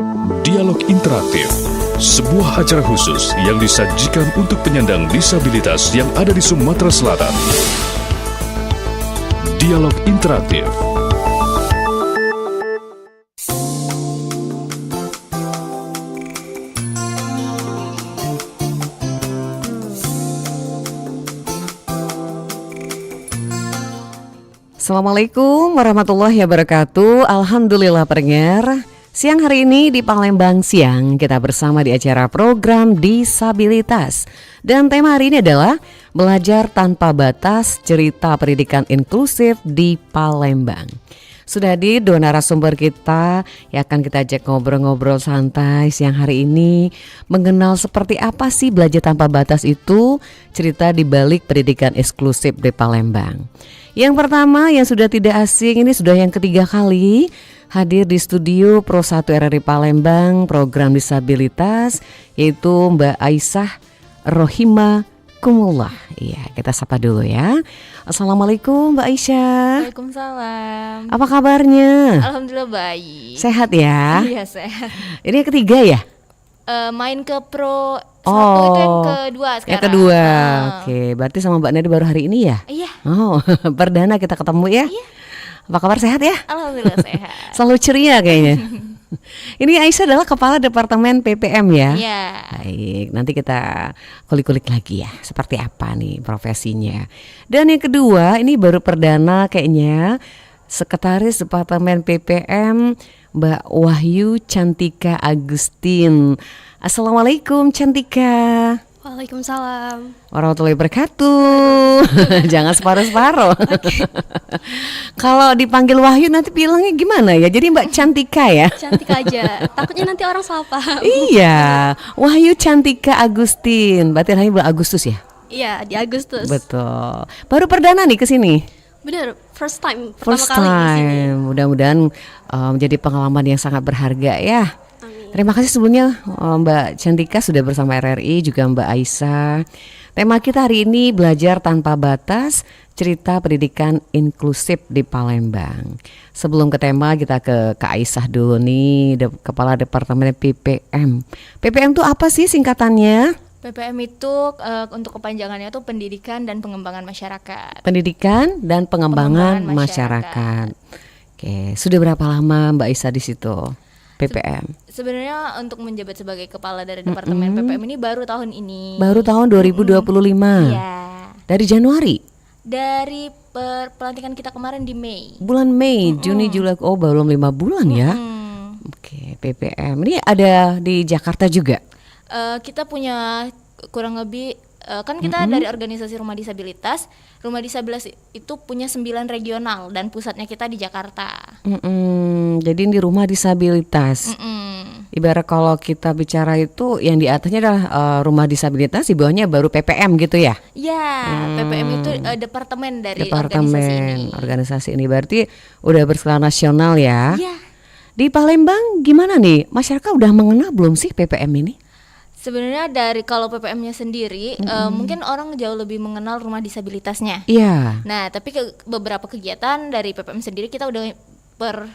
Dialog Interaktif, sebuah acara khusus yang disajikan untuk penyandang disabilitas yang ada di Sumatera Selatan. Dialog Interaktif. Assalamualaikum warahmatullahi wabarakatuh. Alhamdulillah pendengar, siang hari ini di Palembang Siang kita bersama di acara program Disabilitas. Dan tema hari ini adalah Belajar Tanpa Batas, Cerita Pendidikan Inklusif di Palembang. Sudah hadir dua narasumber kita yang akan kita ajak ngobrol-ngobrol santai siang hari ini, mengenal seperti apa sih belajar tanpa batas itu, cerita di balik pendidikan eksklusif di Palembang. Yang pertama yang sudah tidak asing, ini sudah yang ketiga kali hadir di studio Pro 1 RRI Palembang program disabilitas, yaitu Mbak Aisyah Rohima Kumullah. Iya, kita sapa dulu ya. Assalamualaikum Mbak Aisyah. Waalaikumsalam. Apa kabarnya? Alhamdulillah baik. Sehat ya? Iya sehat. Ini yang ketiga ya? Main ke Pro 1 itu yang kedua sekarang. Yang kedua. Oke, berarti sama Mbak Nadi baru hari ini ya? Iya. Oh, perdana kita ketemu ya? Iya. Apa kabar, sehat ya? Alhamdulillah sehat. Selalu ceria kayaknya. Ini Aisyah adalah Kepala Departemen PPM ya? Iya. Baik, nanti kita kulik-kulik lagi ya, seperti apa nih profesinya. Dan yang kedua, ini baru perdana kayaknya, Sekretaris Departemen PPM Mbak Wahyu Cantika Agustin. Assalamualaikum Cantika. Waalaikumsalam warahmatullahi wabarakatuh. Jangan separuh-separuh. Kalau dipanggil Wahyu nanti bilangnya gimana ya? Jadi Mbak Cantika ya? Cantika aja, takutnya nanti orang salah paham. Iya, Wahyu Cantika Agustin. Berarti hari bulan Agustus ya? Iya, di Agustus. Betul. Baru perdana nih ke sini. Bener, first time. First pertama kali di sini. time. Mudah-mudahan menjadi pengalaman yang sangat berharga ya. Amin. Terima kasih sebelumnya Mbak Cantika sudah bersama RRI, juga Mbak Aisyah. Tema kita hari ini belajar tanpa batas, cerita pendidikan inklusif di Palembang. Sebelum ke tema kita ke Kak Aisyah dulu nih, Kepala Departemen PPM. PPM itu apa sih singkatannya? PPM itu untuk kepanjangannya itu Pendidikan dan Pengembangan Masyarakat. Pendidikan dan Pengembangan Pengembangan Masyarakat. Oke, sudah berapa lama Mbak Aisyah di situ? PPM. Sebenarnya untuk menjabat sebagai kepala dari Departemen PPM ini baru tahun ini. Baru tahun 2025. Iya. Dari Januari. Dari pelantikan kita kemarin di Mei. Bulan Mei, Juni, Juli. Oh, belum 5 bulan ya. Oke, PPM. Ini ada di Jakarta juga. Kita punya kurang lebih kan kita dari organisasi Rumah Disabilitas. Rumah Disabilitas itu punya 9 regional dan pusatnya kita di Jakarta. Jadi ini Rumah Disabilitas. Ibarat kalau kita bicara itu yang di atasnya adalah Rumah Disabilitas, di bawahnya baru PPM gitu ya? Ya, PPM itu departemen dari organisasi ini. Organisasi ini berarti udah berskala nasional ya? Iya. Di Palembang gimana nih? Masyarakat udah mengenal belum sih PPM ini? Sebenarnya dari kalau PPM-nya sendiri mungkin orang jauh lebih mengenal rumah disabilitasnya. Iya. Nah, tapi beberapa kegiatan dari PPM sendiri kita udah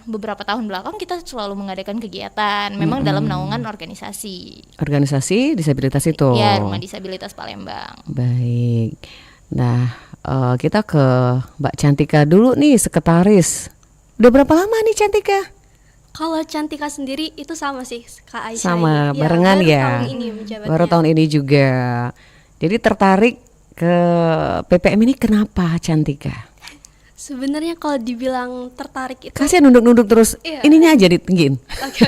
beberapa tahun belakang kita selalu mengadakan kegiatan memang dalam naungan organisasi. Organisasi disabilitas itu. Ya, Rumah Disabilitas Palembang. Baik. Nah, kita ke Mbak Cantika dulu nih, sekretaris. Udah berapa lama nih Cantika? Kalau Cantika sendiri itu sama sih Kak Aisyah. Sama, ini. barengan baru ya. Tahun ini menjabatnya. Baru tahun ini juga. Jadi tertarik ke PPM ini kenapa Cantika? Sebenarnya kalau dibilang tertarik itu. Kasihan nunduk-nunduk terus. Iya. Ininya aja ditinggiin. Oke.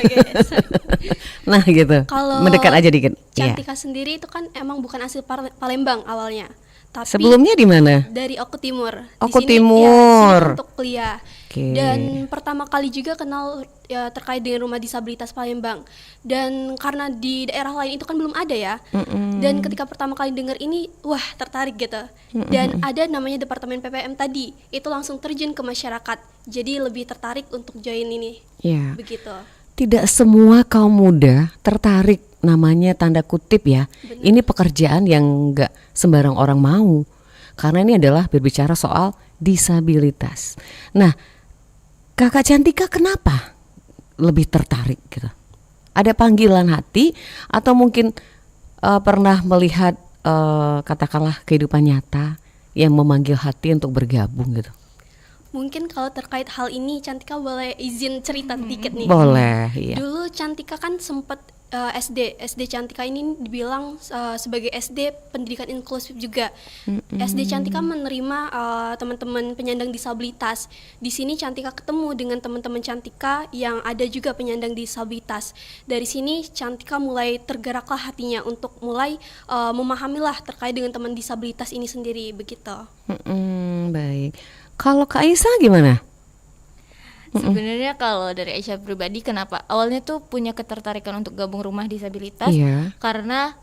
Nah gitu. Kalau Mendekat aja dikit. Iya. Cantika sendiri itu kan emang bukan asli Palembang awalnya. Tapi Sebelumnya di mana? dari Oku Timur. Oku Di sini, Timur. Ya, di sini untuk kuliah. Oke. Dan pertama kali juga kenal ya, terkait dengan Rumah Disabilitas Palembang. Dan karena di daerah lain itu kan belum ada ya. Dan ketika pertama kali dengar ini, wah tertarik gitu. Dan ada namanya Departemen PPM tadi, itu langsung terjun ke masyarakat. Jadi lebih tertarik untuk join ini. Iya. Begitu. Tidak semua kaum muda tertarik, namanya tanda kutip ya. Benar. Ini pekerjaan yang nggak sembarang orang mau, karena ini adalah berbicara soal disabilitas. Nah, Kakak Cantika kenapa lebih tertarik gitu? Ada panggilan hati atau mungkin pernah melihat katakanlah kehidupan nyata yang memanggil hati untuk bergabung gitu? Mungkin kalau terkait hal ini Cantika boleh izin cerita dikit nih. Boleh, iya. Dulu Cantika kan sempat SD Cantika ini dibilang sebagai SD pendidikan inklusif juga. SD Cantika menerima teman-teman penyandang disabilitas. Di sini Cantika ketemu dengan teman-teman Cantika yang ada juga penyandang disabilitas. Dari sini Cantika mulai tergeraklah hatinya untuk mulai memahamilah terkait dengan teman disabilitas ini sendiri begitu. Baik. Kalau Kak Aisyah gimana? Sebenarnya kalau dari Aisyah pribadi, kenapa awalnya tuh punya ketertarikan untuk gabung rumah disabilitas? Iya. Karena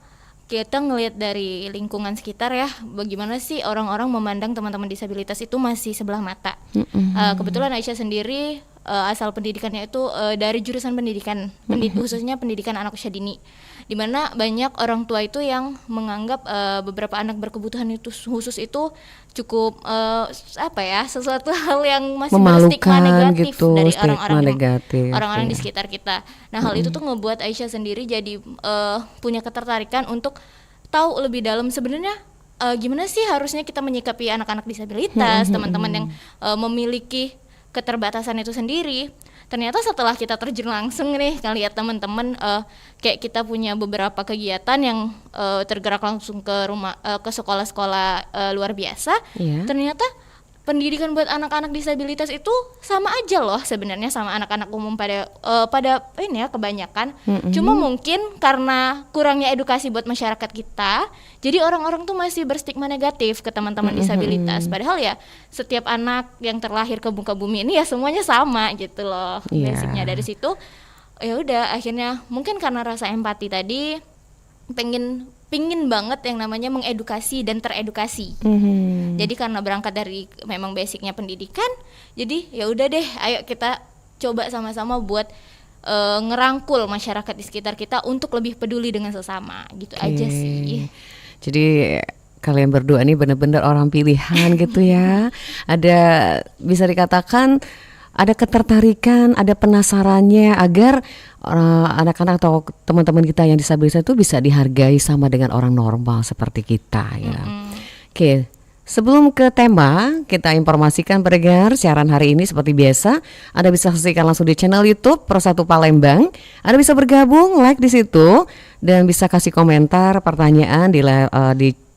kita ngelihat dari lingkungan sekitar ya, bagaimana sih orang-orang memandang teman-teman disabilitas itu masih sebelah mata. Kebetulan Aisyah sendiri asal pendidikannya itu dari jurusan pendidikan, khususnya pendidikan anak usia dini, di mana banyak orang tua itu yang menganggap beberapa anak berkebutuhan itu khusus itu cukup sesuatu hal yang masih berstigma negatif gitu, dari orang-orang di sekitar kita. Nah, hal itu tuh ngebuat Aisyah sendiri jadi punya ketertarikan untuk tahu lebih dalam sebenarnya gimana sih harusnya kita menyikapi anak-anak disabilitas, teman-teman yang memiliki keterbatasan itu sendiri. Ternyata setelah kita terjun langsung nih, lihat teman-teman kayak kita punya beberapa kegiatan yang tergerak langsung ke rumah, ke sekolah-sekolah luar biasa. Ternyata pendidikan buat anak-anak disabilitas itu sama aja loh sebenarnya sama anak-anak umum pada ini ya kebanyakan. Cuma mungkin karena kurangnya edukasi buat masyarakat kita, jadi orang-orang tuh masih berstigma negatif ke teman-teman disabilitas. Padahal ya setiap anak yang terlahir ke muka bumi ini ya semuanya sama gitu loh. Basicnya dari situ ya udah akhirnya mungkin karena rasa empati tadi pingin banget yang namanya mengedukasi dan teredukasi. Jadi karena berangkat dari memang basicnya pendidikan, jadi ya udah deh, ayo kita coba sama-sama buat ngerangkul masyarakat di sekitar kita untuk lebih peduli dengan sesama, gitu aja sih. Jadi kalian berdua ini benar-benar orang pilihan gitu ya. Ada bisa dikatakan ada ketertarikan, ada penasarannya agar anak-anak atau teman-teman kita yang disabilitas itu bisa dihargai sama dengan orang normal seperti kita ya. Oke, sebelum ke tema, kita informasikan pendengar siaran hari ini seperti biasa, Anda bisa saksikan langsung di channel YouTube Pro1 Palembang. Anda bisa bergabung, like di situ dan bisa kasih komentar, pertanyaan di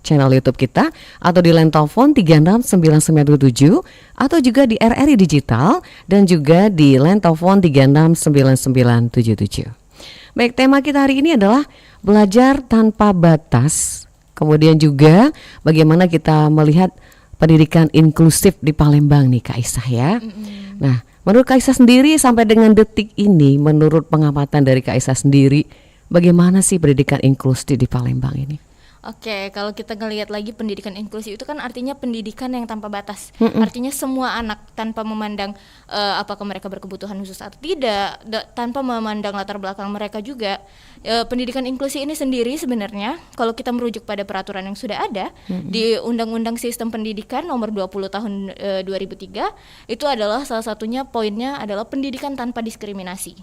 channel YouTube kita atau di line telepon 36997 atau juga di RRI Digital dan juga di line telepon 369977. Baik, tema kita hari ini adalah belajar tanpa batas. Kemudian juga bagaimana kita melihat pendidikan inklusif di Palembang nih Kak Aisyah ya. Nah, menurut Kak Aisyah sendiri sampai dengan detik ini, menurut pengamatan dari Kak Aisyah sendiri, bagaimana sih pendidikan inklusif di Palembang ini? Oke, kalau kita ngelihat lagi pendidikan inklusif itu kan artinya pendidikan yang tanpa batas. Artinya semua anak tanpa memandang apakah mereka berkebutuhan khusus atau tidak, tanpa memandang latar belakang mereka juga. Pendidikan inklusif ini sendiri sebenarnya kalau kita merujuk pada peraturan yang sudah ada di Undang-Undang Sistem Pendidikan nomor 20 tahun 2003, itu adalah salah satunya poinnya adalah pendidikan tanpa diskriminasi.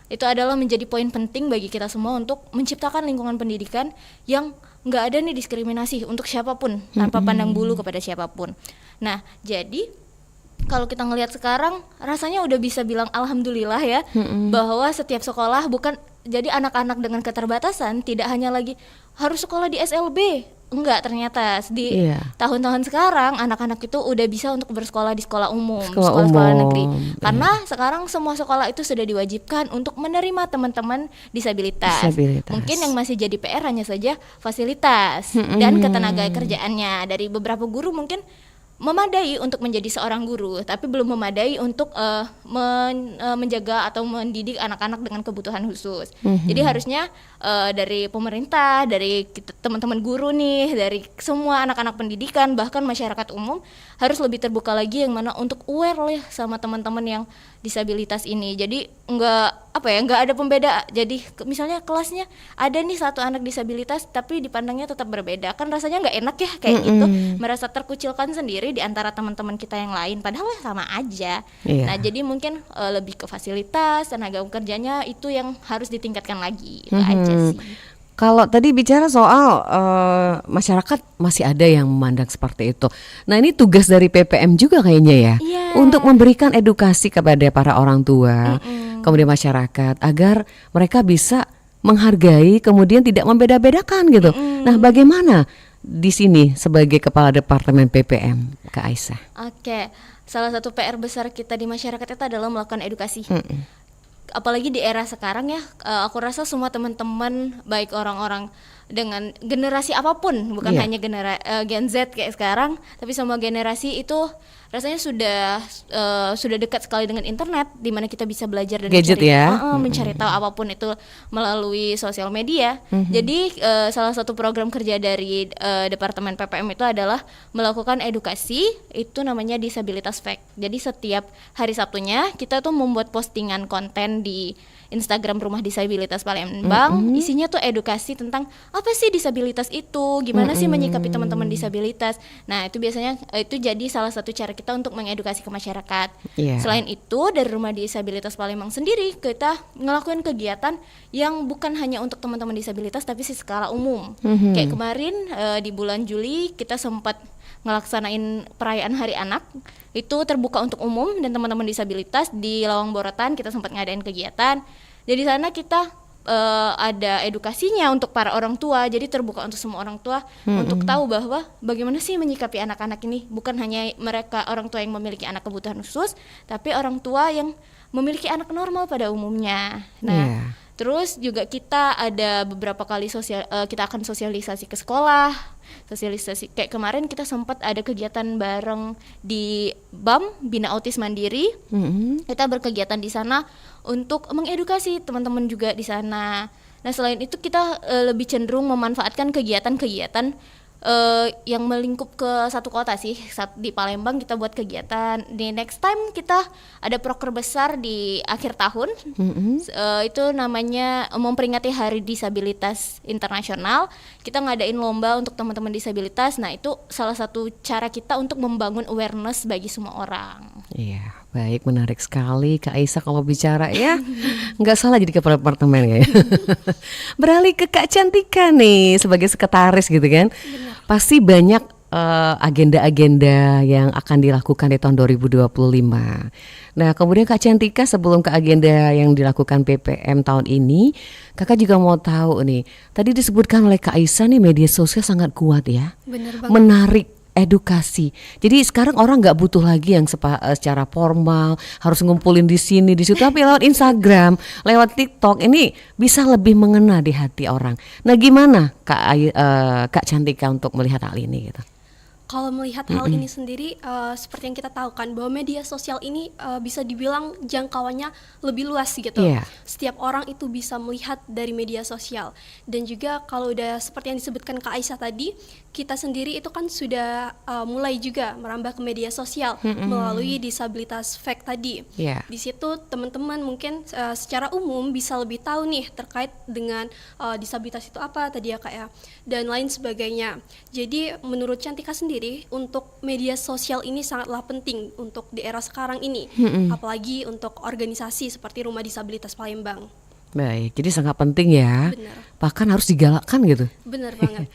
Itu adalah menjadi poin penting bagi kita semua untuk menciptakan lingkungan pendidikan yang nggak ada nih diskriminasi untuk siapapun tanpa pandang bulu kepada siapapun. Nah, jadi kalau kita ngelihat sekarang rasanya udah bisa bilang alhamdulillah ya, bahwa setiap sekolah bukan jadi anak-anak dengan keterbatasan tidak hanya lagi harus sekolah di SLB. Enggak, ternyata di tahun-tahun sekarang anak-anak itu udah bisa untuk bersekolah di sekolah umum, sekolah-sekolah negeri. Karena sekarang semua sekolah itu sudah diwajibkan untuk menerima teman-teman disabilitas. Mungkin yang masih jadi PR hanya saja fasilitas dan ketenaga kerjaannya. Dari beberapa guru mungkin memadai untuk menjadi seorang guru, tapi belum memadai untuk menjaga atau mendidik anak-anak dengan kebutuhan khusus. Jadi harusnya dari pemerintah, dari teman-teman guru nih, dari semua anak-anak pendidikan, bahkan masyarakat umum harus lebih terbuka lagi yang mana untuk aware lah sama teman-teman yang disabilitas ini. Jadi nggak ada pembeda. Jadi misalnya kelasnya ada nih satu anak disabilitas tapi dipandangnya tetap berbeda, kan rasanya nggak enak ya kayak gitu, merasa terkucilkan sendiri di antara teman-teman kita yang lain, padahal sama aja. Iya. Nah jadi mungkin lebih ke fasilitas, tenaga kerjanya itu yang harus ditingkatkan lagi, itu aja sih. Kalau tadi bicara soal masyarakat masih ada yang memandang seperti itu. Nah ini tugas dari PPM juga kayaknya ya, Iya. untuk memberikan edukasi kepada para orang tua, kemudian masyarakat, agar mereka bisa menghargai, kemudian tidak membeda-bedakan gitu. Nah bagaimana di sini sebagai Kepala Departemen PPM, Kak Aisyah? Oke, salah satu PR besar kita di masyarakat itu adalah melakukan edukasi. Apalagi di era sekarang ya, aku rasa semua teman-teman baik orang-orang dengan generasi apapun, bukan Iya. hanya Gen Z kayak sekarang, tapi semua generasi itu rasanya sudah dekat sekali dengan internet, di mana kita bisa belajar dan Gadget mencari tahu apapun itu melalui sosial media. Jadi salah satu program kerja dari Departemen PPM itu adalah melakukan edukasi, itu namanya Disabilitas Fact. Jadi setiap hari Sabtunya kita tuh membuat postingan konten di Instagram Rumah Disabilitas Palembang, isinya tuh edukasi tentang apa sih disabilitas itu, gimana sih menyikapi teman-teman disabilitas. Nah itu biasanya itu jadi salah satu cara kita untuk mengedukasi ke masyarakat. Iya. Selain itu dari Rumah Disabilitas Palembang sendiri kita ngelakuin kegiatan yang bukan hanya untuk teman-teman disabilitas tapi skala umum. Kayak kemarin di bulan Juli kita sempat ngelaksanain perayaan Hari Anak, itu terbuka untuk umum dan teman-teman disabilitas di Lawang Borotan. Kita sempat ngadain kegiatan. Jadi di sana kita ada edukasinya untuk para orang tua, jadi terbuka untuk semua orang tua untuk tahu bahwa bagaimana sih menyikapi anak-anak ini, bukan hanya mereka orang tua yang memiliki anak kebutuhan khusus, tapi orang tua yang memiliki anak normal pada umumnya. Nah, terus juga kita ada beberapa kali kita akan sosialisasi ke sekolah, sosialisasi kayak kemarin kita sempat ada kegiatan bareng di BAM, Bina Autis Mandiri. Kita berkegiatan di sana untuk mengedukasi teman-teman juga di sana. Nah selain itu kita lebih cenderung memanfaatkan kegiatan-kegiatan yang melingkup ke satu kota sih. Di Palembang kita buat kegiatan. Di next time kita ada proker besar di akhir tahun. Itu namanya memperingati Hari Disabilitas Internasional. Kita ngadain lomba untuk teman-teman disabilitas. Nah itu salah satu cara kita untuk membangun awareness bagi semua orang. Iya, baik, menarik sekali Kak Aisyah kalau bicara ya. Nggak salah jadi kepala departemen ya. Beralih ke Kak Cantika nih sebagai sekretaris gitu kan. Pasti banyak agenda-agenda yang akan dilakukan di tahun 2025. Nah kemudian Kak Cantika, sebelum ke agenda yang dilakukan PPM tahun ini, Kakak juga mau tahu nih, tadi disebutkan oleh Kak Aisyah nih media sosial sangat kuat ya, Bener banget. menarik edukasi. Jadi sekarang orang nggak butuh lagi yang secara formal harus ngumpulin di sini di situ, tapi lewat Instagram, lewat TikTok ini bisa lebih mengena di hati orang. Nah gimana Kak Cantika untuk melihat hal ini gitu? Kalau melihat hal ini sendiri, seperti yang kita tahu kan bahwa media sosial ini bisa dibilang jangkauannya lebih luas gitu. Iya. Setiap orang itu bisa melihat dari media sosial. Dan juga kalau udah seperti yang disebutkan Kak Aisyah tadi, kita sendiri itu kan sudah mulai juga merambah ke media sosial melalui Disabilitas Fact tadi. Iya. Di situ teman-teman mungkin secara umum bisa lebih tahu nih terkait dengan disabilitas itu apa tadi ya Kak ya, dan lain sebagainya. Jadi menurut Cantika sendiri, untuk media sosial ini sangatlah penting untuk di era sekarang ini, apalagi untuk organisasi seperti Rumah Disabilitas Palembang. Baik, jadi sangat penting ya. Benar. Bahkan harus digalakkan gitu. Benar banget.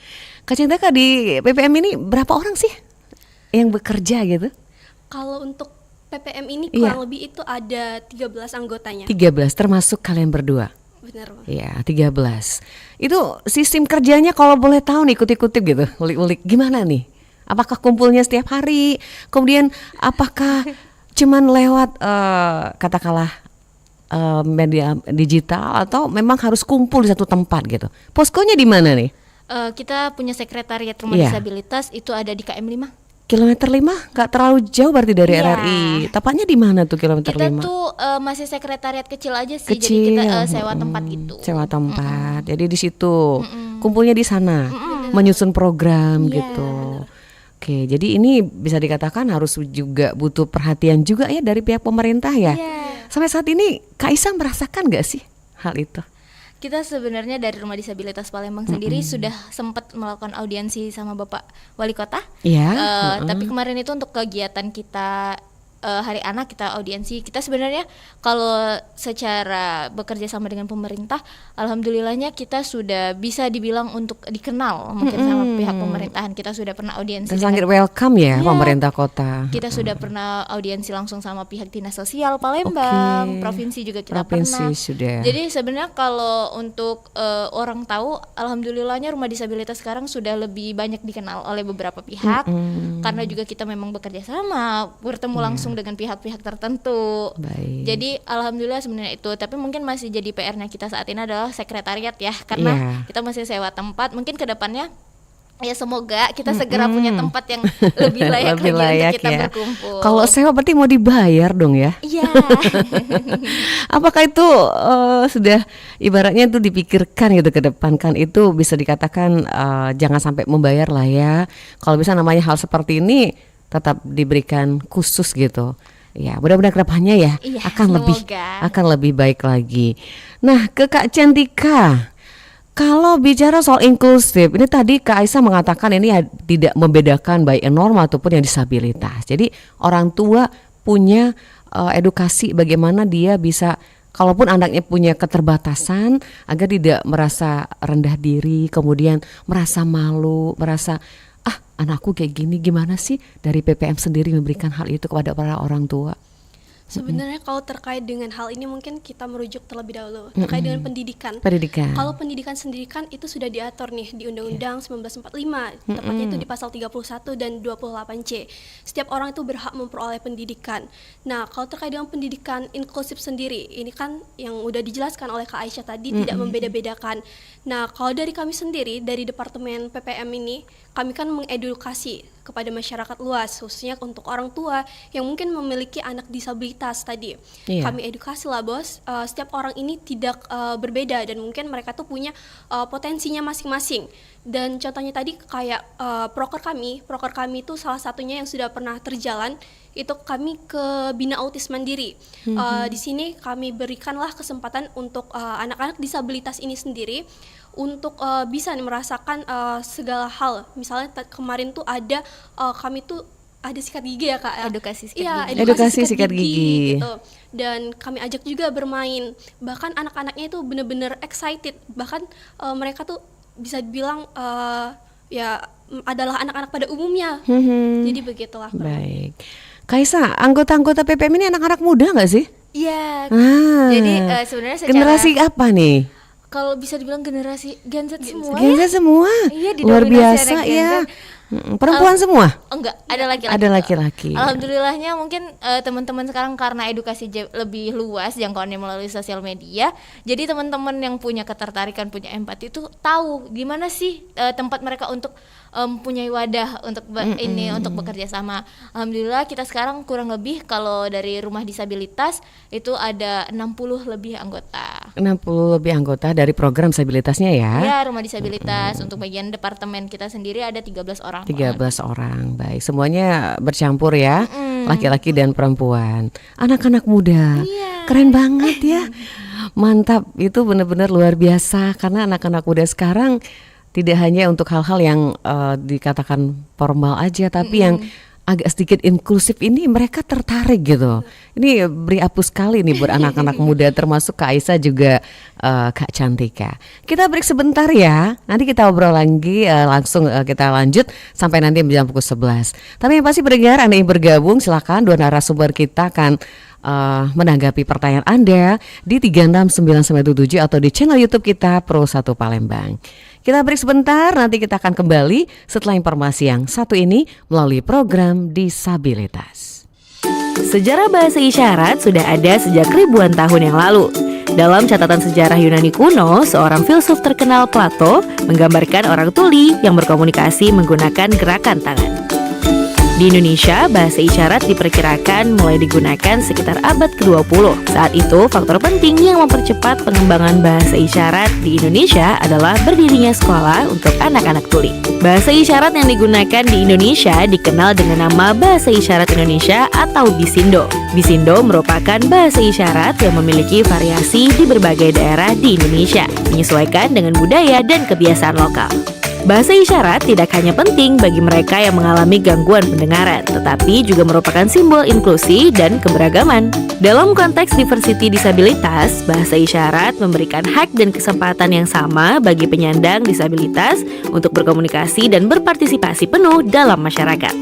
Kak Cantika, di PPM ini berapa orang sih yang bekerja gitu? Kalau untuk PPM ini Iya. kurang lebih itu ada 13 anggotanya. 13 termasuk kalian berdua. Benar Bang. Iya, 13. Itu sistem kerjanya kalau boleh tahu nih, ikut-ikutip gitu, ulik-ulik gimana nih? Apakah kumpulnya setiap hari? Kemudian apakah cuman lewat katakanlah media digital, atau memang harus kumpul di satu tempat gitu? Poskonya di mana nih? Kita punya sekretariat Rumah Iya. Disabilitas itu ada di KM 5. Kilometer 5 gak terlalu jauh berarti dari Iya. RRI. Tepatnya di mana tuh kilometer Kita 5? tuh masih sekretariat kecil aja sih, Kecil. jadi kita sewa tempat gitu. Sewa tempat. Jadi di situ kumpulnya di sana, menyusun program Iya. gitu. Oke, jadi ini bisa dikatakan harus juga butuh perhatian juga ya dari pihak pemerintah ya. Iya. Sampai saat ini Kak Isa merasakan nggak sih hal itu? Kita sebenarnya dari Rumah Disabilitas Palembang sendiri sudah sempat melakukan audiensi sama Bapak Wali Kota. Iya. Tapi kemarin itu untuk kegiatan kita Hari Anak, kita audiensi. Kita sebenarnya kalau secara bekerja sama dengan pemerintah, alhamdulillahnya kita sudah bisa dibilang untuk dikenal mungkin sama pihak pemerintahan. Kita sudah pernah audiensi. Dan sangat welcome ya pemerintah kota. Kita sudah pernah audiensi langsung sama pihak Dinas Sosial Palembang, provinsi juga kita pernah. Sudah. Jadi sebenarnya kalau untuk orang tahu, alhamdulillahnya Rumah Disabilitas sekarang sudah lebih banyak dikenal oleh beberapa pihak, karena juga kita memang bekerja sama, bertemu langsung dengan pihak-pihak tertentu. Baik. Jadi alhamdulillah sebenarnya itu, tapi mungkin masih jadi PR-nya kita saat ini adalah sekretariat ya, karena kita masih sewa tempat. Mungkin kedepannya ya semoga kita segera punya tempat yang lebih layak Lebih lagi layak untuk kita ya. berkumpul. Kalau sewa berarti mau dibayar dong ya? Iya. Apakah itu sudah ibaratnya itu dipikirkan gitu ke depan, kan itu bisa dikatakan jangan sampai membayar lah ya. Kalau bisa namanya hal seperti ini tetap diberikan khusus gitu. Ya, mudah-mudahan kedepannya ya Iya, akan lebih baik lagi. Nah, ke Kak Cantika, kalau bicara soal inklusif, ini tadi Kak Aisyah mengatakan ini tidak membedakan baik yang normal ataupun yang disabilitas. Jadi orang tua punya edukasi bagaimana dia bisa, kalaupun anaknya punya keterbatasan, agar tidak merasa rendah diri, kemudian merasa malu, merasa anakku kayak gini, gimana sih dari PPM sendiri memberikan hal itu kepada para orang tua? Sebenarnya kalau terkait dengan hal ini mungkin kita merujuk terlebih dahulu terkait dengan pendidikan. Kalau pendidikan sendiri kan itu sudah diatur nih di Undang-Undang 1945, tepatnya itu di pasal 31 dan 28C. Setiap orang itu berhak memperoleh pendidikan. Nah, kalau terkait dengan pendidikan inklusif sendiri, ini kan yang udah dijelaskan oleh Kak Aisyah tadi, tidak membeda-bedakan. Nah, kalau dari kami sendiri, dari Departemen PPM ini, kami kan mengedukasi kepada masyarakat luas, khususnya untuk orang tua yang mungkin memiliki anak disabilitas tadi. Kami edukasi lah bos, setiap orang ini tidak berbeda dan mungkin mereka tuh punya potensinya masing-masing. Dan contohnya tadi kayak proker kami itu salah satunya yang sudah pernah terjalan, itu kami ke Bina Autis Mandiri. Di sini kami berikanlah kesempatan untuk anak-anak disabilitas ini sendiri untuk bisa merasakan segala hal. Misalnya kemarin tuh ada kami tuh ada sikat gigi ya Kak. Edukasi sikat gigi gitu. Dan kami ajak juga bermain. Bahkan anak-anaknya itu benar-benar excited. Bahkan mereka tuh bisa dibilang ya adalah anak-anak pada umumnya. Jadi begitulah. Baik. Kaisa, anggota-anggota PPM ini anak-anak muda nggak sih? Iya. Jadi sebenarnya secara generasi apa nih? Kalau bisa dibilang generasi Gen Z semua. Gen Z semua. Iya, luar biasa ya. Perempuan semua? Enggak, ada laki-laki. Ada laki-laki. Alhamdulillahnya mungkin teman-teman sekarang karena edukasi lebih luas jangkauannya melalui sosial media. Jadi teman-teman yang punya ketertarikan, punya empati itu tahu gimana sih tempat mereka untuk punya wadah untuk ini untuk bekerja sama. Alhamdulillah kita sekarang kurang lebih kalau dari Rumah Disabilitas itu ada 60 lebih anggota. 60 lebih anggota dari program disabilitasnya ya? Ya, Rumah Disabilitas. Untuk bagian departemen kita sendiri ada 13 orang. 13 orang, baik. Semuanya bercampur ya, laki-laki dan perempuan. Anak-anak muda, keren banget ya. Mantap, itu benar-benar luar biasa. Karena anak-anak muda sekarang tidak hanya untuk hal-hal yang dikatakan formal aja, tapi yang agak sedikit inklusif ini mereka tertarik gitu. Ini beri apus sekali nih buat anak-anak muda, termasuk Kak Aisyah juga Kak Cantika. Kita break sebentar ya, nanti kita obrol lagi, langsung kita lanjut sampai nanti jam pukul 11. Tapi yang pasti pendengar Anda yang bergabung, silakan dua narasumber kita akan menanggapi pertanyaan Anda di 36997 atau di channel YouTube kita Pro 1 Palembang. Kita break sebentar, nanti kita akan kembali setelah informasi yang satu ini melalui program Disabilitas. Sejarah bahasa isyarat sudah ada sejak ribuan tahun yang lalu. Dalam catatan sejarah Yunani kuno, seorang filsuf terkenal Plato menggambarkan orang tuli yang berkomunikasi menggunakan gerakan tangan. Di Indonesia, bahasa isyarat diperkirakan mulai digunakan sekitar abad ke-20. Saat itu, faktor penting yang mempercepat pengembangan bahasa isyarat di Indonesia adalah berdirinya sekolah untuk anak-anak tuli. Bahasa isyarat yang digunakan di Indonesia dikenal dengan nama Bahasa Isyarat Indonesia atau Bisindo. Bisindo merupakan bahasa isyarat yang memiliki variasi di berbagai daerah di Indonesia, menyesuaikan dengan budaya dan kebiasaan lokal. Bahasa isyarat tidak hanya penting bagi mereka yang mengalami gangguan pendengaran, tetapi juga merupakan simbol inklusi dan keberagaman. Dalam konteks diversity disabilitas, bahasa isyarat memberikan hak dan kesempatan yang sama bagi penyandang disabilitas untuk berkomunikasi dan berpartisipasi penuh dalam masyarakat.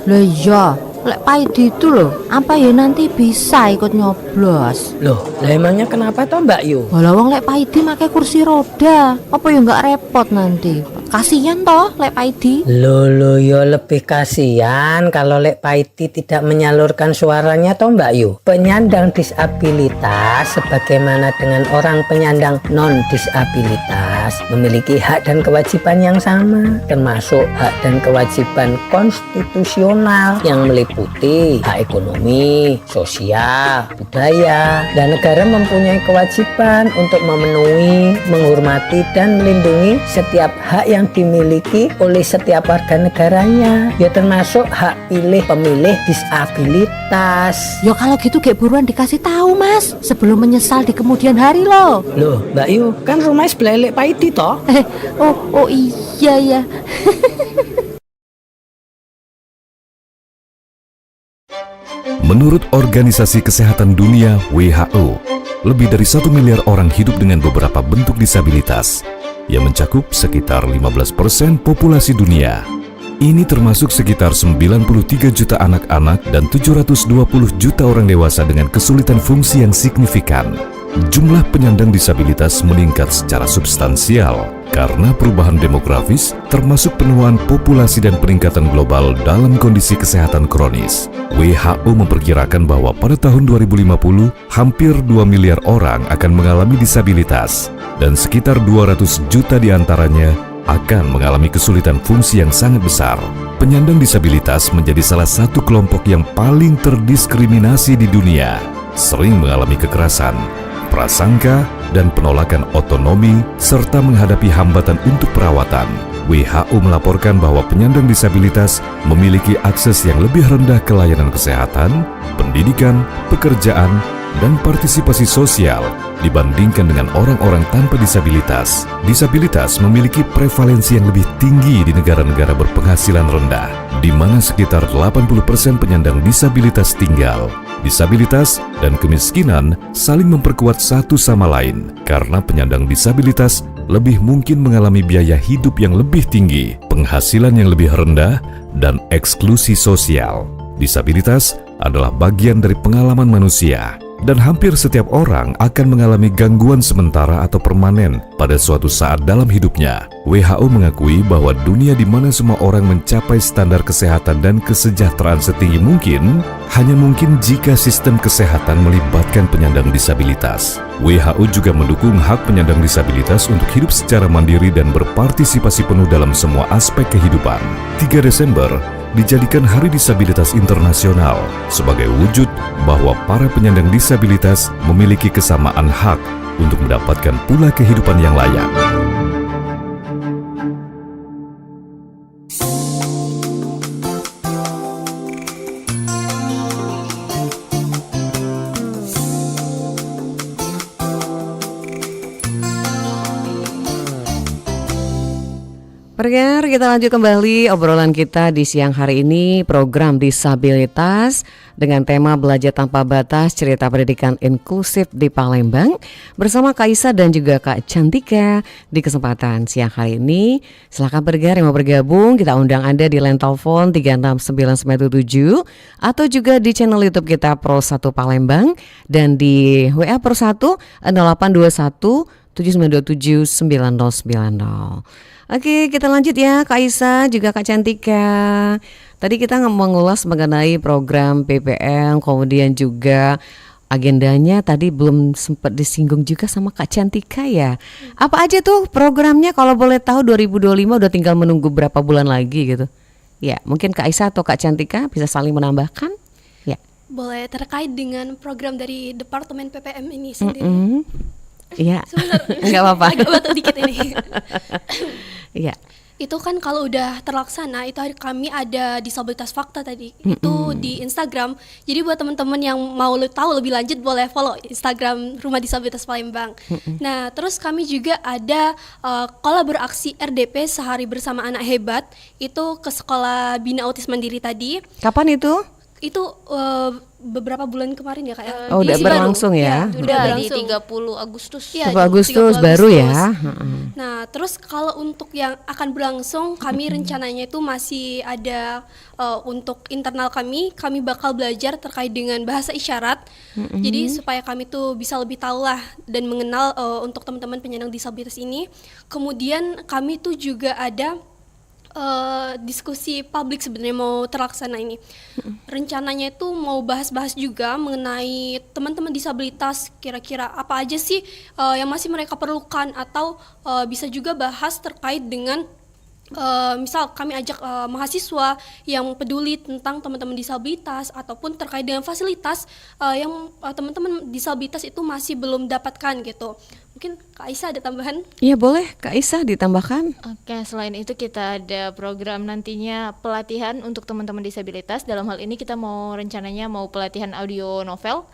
Loh iya, lek Paidi itu loh, apa ya nanti bisa ikut nyoblos? Loh, lah emangnya kenapa toh Mbak Yu? Walau wong lek Paidi pakai kursi roda, apa ya nggak repot nanti? Kasihan toh lek Paidi. Loh, ya lebih kasihan kalau Lek Paidi tidak menyalurkan suaranya toh Mbak Yu. Penyandang disabilitas sebagaimana dengan orang penyandang non-disabilitas memiliki hak dan kewajiban yang sama, termasuk hak dan kewajiban konstitusional yang meliputi hak ekonomi, sosial, budaya, dan negara mempunyai kewajiban untuk memenuhi, menghormati, dan melindungi setiap hak yang dimiliki oleh setiap warga negaranya, ya termasuk hak pilih pemilih disabilitas. Ya kalau gitu kayak buruan dikasih tahu Mas, sebelum menyesal di kemudian hari loh. Loh Mbak Yu, kan rumahnya sebelah Lek Paidi toh? Oh iya ya. Menurut Organisasi Kesehatan Dunia WHO, lebih dari 1 miliar orang hidup dengan beberapa bentuk disabilitas yang mencakup sekitar 15% populasi dunia. Ini termasuk sekitar 93 juta anak-anak dan 720 juta orang dewasa dengan kesulitan fungsi yang signifikan. Jumlah penyandang disabilitas meningkat secara substansial karena perubahan demografis, termasuk penuaan populasi dan peningkatan global dalam kondisi kesehatan kronis. WHO memperkirakan bahwa pada tahun 2050, hampir 2 miliar orang akan mengalami disabilitas, dan sekitar 200 juta diantaranya akan mengalami kesulitan fungsi yang sangat besar. Penyandang disabilitas menjadi salah satu kelompok yang paling terdiskriminasi di dunia, sering mengalami kekerasan, prasangka, dan penolakan otonomi, serta menghadapi hambatan untuk perawatan. WHO melaporkan bahwa penyandang disabilitas memiliki akses yang lebih rendah ke layanan kesehatan, pendidikan, pekerjaan, dan partisipasi sosial dibandingkan dengan orang-orang tanpa disabilitas. Disabilitas memiliki prevalensi yang lebih tinggi di negara-negara berpenghasilan rendah, di mana sekitar 80% penyandang disabilitas tinggal. Disabilitas dan kemiskinan saling memperkuat satu sama lain karena penyandang disabilitas lebih mungkin mengalami biaya hidup yang lebih tinggi, penghasilan yang lebih rendah, dan eksklusi sosial. Disabilitas adalah bagian dari pengalaman manusia, dan hampir setiap orang akan mengalami gangguan sementara atau permanen pada suatu saat dalam hidupnya. WHO mengakui bahwa dunia di mana semua orang mencapai standar kesehatan dan kesejahteraan setinggi mungkin, hanya mungkin jika sistem kesehatan melibatkan penyandang disabilitas. WHO juga mendukung hak penyandang disabilitas untuk hidup secara mandiri dan berpartisipasi penuh dalam semua aspek kehidupan. 3 Desember dijadikan Hari Disabilitas Internasional sebagai wujud bahwa para penyandang disabilitas memiliki kesamaan hak untuk mendapatkan pula kehidupan yang layak. Pendengar, kita lanjut kembali obrolan kita di siang hari ini, program disabilitas dengan tema Belajar Tanpa Batas, cerita pendidikan inklusif di Palembang bersama Kak Isa dan juga Kak Cantika. Di kesempatan siang hari ini, silakan pendengar yang mau bergabung, kita undang Anda di line telepon 36997 atau juga di channel YouTube kita Pro 1 Palembang dan di WA Pro 1 0821 7927 9090. Oke, kita lanjut ya Kak Isa juga Kak Cantika. Tadi kita mengulas mengenai program PPM, kemudian juga agendanya tadi belum sempat disinggung juga sama Kak Cantika ya. Apa aja tuh programnya kalau boleh tahu? 2025 udah tinggal menunggu berapa bulan lagi gitu. Ya, mungkin Kak Aisyah atau Kak Cantika bisa saling menambahkan. Ya. Boleh, terkait dengan program dari Departemen PPM ini sendiri. Iya. Sebentar, Nggak apa-apa. agak batuk dikit ini. Iya. Itu kan kalau udah terlaksana, itu kami ada disabilitas fakta tadi, itu di Instagram. Jadi buat teman-teman yang mau tahu lebih lanjut boleh follow Instagram Rumah Disabilitas Palembang. Nah, terus kami juga ada kolaborasi RDP Sehari Bersama Anak Hebat, itu ke Sekolah Bina Autis Mandiri tadi. Kapan itu? Itu beberapa bulan kemarin ya Kak ya. Oh, udah Di baru. berlangsung ya? Udah Udah di berlangsung. 30 Agustus. Iya, 30 Agustus 30 baru ya. Agustus. Nah, terus kalau untuk yang akan berlangsung, kami rencananya itu masih ada untuk internal kami bakal belajar terkait dengan bahasa isyarat. Jadi supaya kami tuh bisa lebih tahu lah dan mengenal untuk teman-teman penyandang disabilitas ini. Kemudian kami tuh juga ada diskusi publik sebenarnya mau terlaksana ini. Rencananya itu mau bahas-bahas juga mengenai teman-teman disabilitas, kira-kira apa aja sih yang masih mereka perlukan, atau bisa juga bahas terkait dengan misal kami ajak mahasiswa yang peduli tentang teman-teman disabilitas ataupun terkait dengan fasilitas yang teman-teman disabilitas itu masih belum dapatkan gitu. Mungkin Kak Aisyah ada tambahan? Iya boleh Kak Aisyah ditambahkan. Oke, selain itu kita ada program nantinya pelatihan untuk teman-teman disabilitas. Dalam hal ini kita rencananya mau pelatihan audio novel.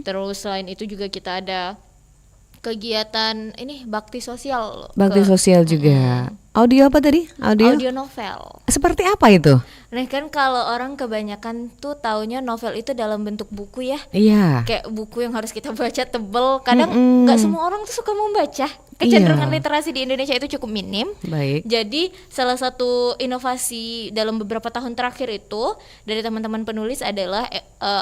Terus selain itu juga kita ada kegiatan ini bakti sosial. Bakti sosial juga. Audio apa tadi? Audio novel. Seperti apa itu? Nah kan kalau orang kebanyakan tuh taunya novel itu dalam bentuk buku ya. Iya. Kayak buku yang harus kita baca tebel. Kadang nggak semua orang tuh suka membaca. Kecenderungan literasi di Indonesia itu cukup minim. Baik. Jadi salah satu inovasi dalam beberapa tahun terakhir itu dari teman-teman penulis adalah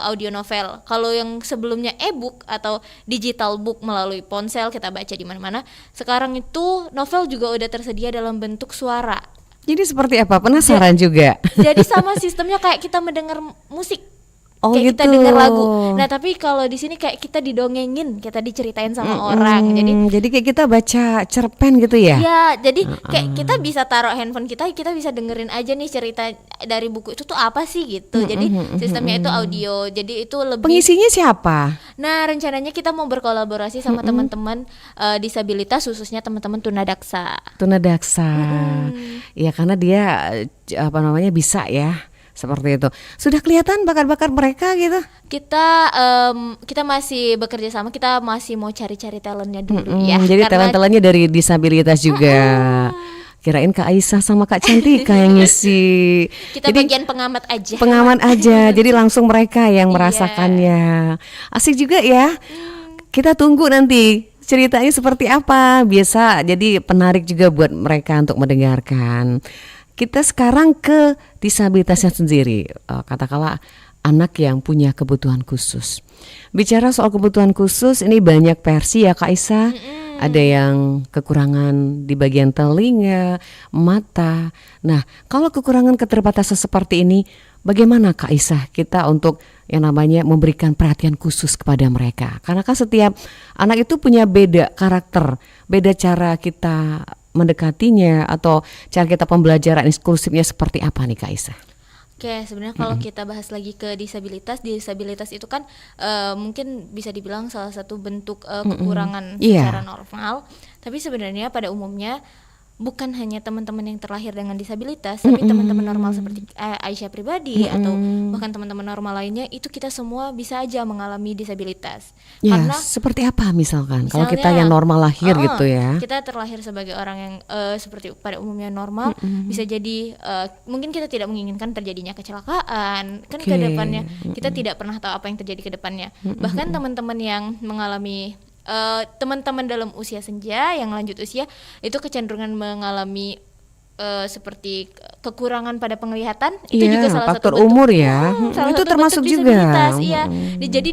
audio novel. Kalau yang sebelumnya e-book atau digital book melalui ponsel kita baca di mana-mana, sekarang itu novel juga udah tersedia dalam bentuk suara. Jadi seperti apa? Penasaran juga. Jadi sama sistemnya kayak kita mendengar musik. Oh, Kayak kita gitu. dengar lagu. Nah, tapi kalau di sini kayak kita didongengin, kita diceritain sama orang. Jadi kayak kita baca cerpen gitu ya? Ya, jadi kayak kita bisa taruh handphone kita bisa dengerin aja nih cerita dari buku itu tuh apa sih gitu. Jadi sistemnya itu audio. Jadi itu lebih. Pengisinya siapa? Nah, rencananya kita mau berkolaborasi sama teman-teman disabilitas, khususnya teman-teman tunadaksa. Tunadaksa. Ya karena dia bisa ya. Seperti itu. Sudah kelihatan bakat-bakat mereka gitu? Kita masih bekerja sama, kita masih mau cari-cari talentnya dulu ya. Jadi Karena talent-talentnya dari disabilitas juga. Kirain Kak Aisyah sama Kak Cantika yang ngisi. kita Jadi, bagian pengamat aja. pengaman aja. Jadi langsung mereka yang merasakannya. Asik juga ya. Kita tunggu nanti ceritanya seperti apa. Biasa jadi penarik juga buat mereka untuk mendengarkan. Kita sekarang ke disabilitasnya sendiri, katakanlah anak yang punya kebutuhan khusus. Bicara soal kebutuhan khusus, ini banyak versi ya Kak Aisyah. Ada yang kekurangan di bagian telinga, mata. Nah, kalau kekurangan keterbatasan seperti ini, bagaimana Kak Aisyah kita untuk yang namanya memberikan perhatian khusus kepada mereka? Karena kan setiap anak itu punya beda karakter, beda cara kita mendekatinya atau cara kita pembelajaran inklusifnya seperti apa nih Kak Aisyah? Oke, sebenarnya kalau kita bahas lagi ke disabilitas itu kan mungkin bisa dibilang salah satu bentuk kekurangan secara normal. Tapi sebenarnya pada umumnya bukan hanya teman-teman yang terlahir dengan disabilitas, tapi teman-teman normal seperti Aisyah pribadi atau bahkan teman-teman normal lainnya, itu kita semua bisa aja mengalami disabilitas. Ya, Karena seperti apa misalkan? Kalau misalnya, kita yang normal lahir gitu ya. kita terlahir sebagai orang yang seperti pada umumnya normal, bisa jadi mungkin kita tidak menginginkan terjadinya kecelakaan, kan ke depannya kita tidak pernah tahu apa yang terjadi ke depannya. Bahkan teman-teman yang mengalami teman-teman dalam usia senja yang lanjut usia itu kecenderungan mengalami seperti kekurangan pada penglihatan, itu juga salah faktor satu bentuk, umur ya. salah Itu satu termasuk bentuk juga. disabilitas, iya. Jadi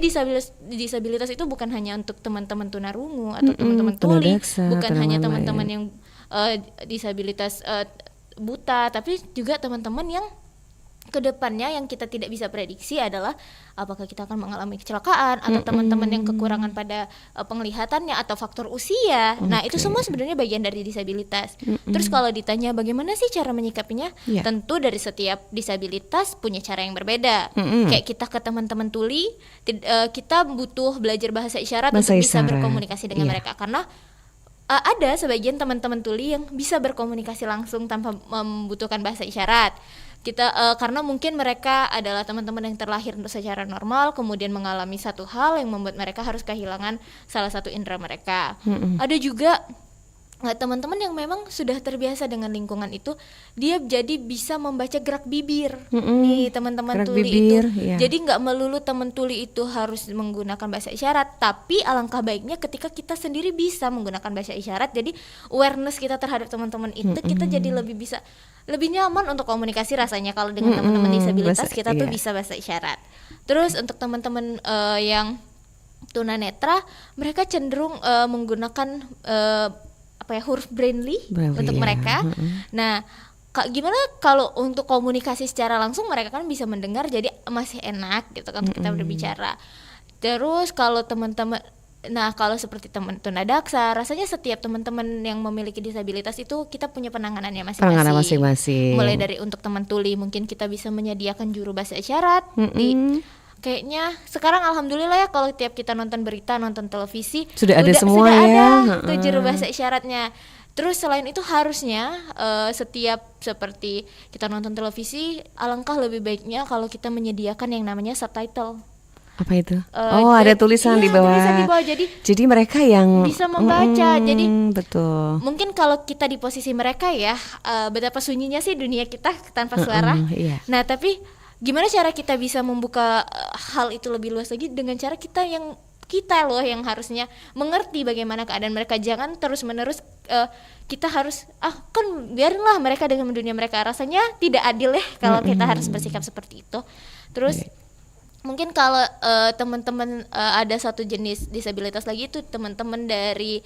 disabilitas itu bukan hanya untuk teman-teman tunarungu atau teman-teman tuli, tunadaksa, bukan hanya teman-teman teman-teman lain. yang disabilitas buta, tapi juga teman-teman yang kedepannya yang kita tidak bisa prediksi adalah apakah kita akan mengalami kecelakaan atau teman-teman yang kekurangan pada penglihatannya atau faktor usia. Nah, itu semua sebenarnya bagian dari disabilitas. Terus kalau ditanya bagaimana sih cara menyikapinya? Tentu dari setiap disabilitas punya cara yang berbeda. Kayak kita ke teman-teman tuli, kita butuh belajar bahasa isyarat untuk bisa berkomunikasi dengan mereka, karena ada sebagian teman-teman tuli yang bisa berkomunikasi langsung tanpa membutuhkan bahasa isyarat. Kita karena mungkin mereka adalah teman-teman yang terlahir secara normal, kemudian mengalami satu hal yang membuat mereka harus kehilangan salah satu indera mereka. Ada juga teman-teman yang memang sudah terbiasa dengan lingkungan itu, dia jadi bisa membaca gerak bibir nih teman-teman tuli bibir, itu. Jadi nggak melulu teman tuli itu harus menggunakan bahasa isyarat, tapi alangkah baiknya ketika kita sendiri bisa menggunakan bahasa isyarat. Jadi awareness kita terhadap teman-teman itu, kita jadi lebih nyaman untuk komunikasi rasanya kalau dengan teman-teman disabilitas kita tuh bisa bahasa isyarat. Terus untuk teman-teman yang tunanetra, mereka cenderung menggunakan huruf braille untuk mereka. Nah, gimana kalau untuk komunikasi secara langsung, mereka kan bisa mendengar, jadi masih enak gitu kan untuk kita berbicara. Terus kalau teman-teman, kalau seperti teman tunadaksa, rasanya setiap teman-teman yang memiliki disabilitas itu kita punya penanganannya masing-masing. Mulai dari untuk teman tuli, mungkin kita bisa menyediakan juru bahasa isyarat. Kayaknya sekarang alhamdulillah ya, kalau tiap kita nonton berita, nonton televisi sudah ada tuh juru bahasa isyaratnya. Terus selain itu harusnya setiap seperti kita nonton televisi, alangkah lebih baiknya kalau kita menyediakan yang namanya subtitle. Apa itu? Ada tulisan di bawah. Tulisan di bawah. Jadi mereka yang bisa membaca. Jadi betul. Mungkin kalau kita di posisi mereka ya, betapa sunyinya sih dunia kita tanpa suara. Nah, tapi gimana cara kita bisa membuka hal itu lebih luas lagi dengan cara kita yang harusnya mengerti bagaimana keadaan mereka. Jangan terus-menerus kita harus kan biarlah mereka dengan dunia mereka. Rasanya tidak adil ya kalau kita harus bersikap seperti itu. Terus mungkin kalau teman-teman ada satu jenis disabilitas lagi, itu teman-teman dari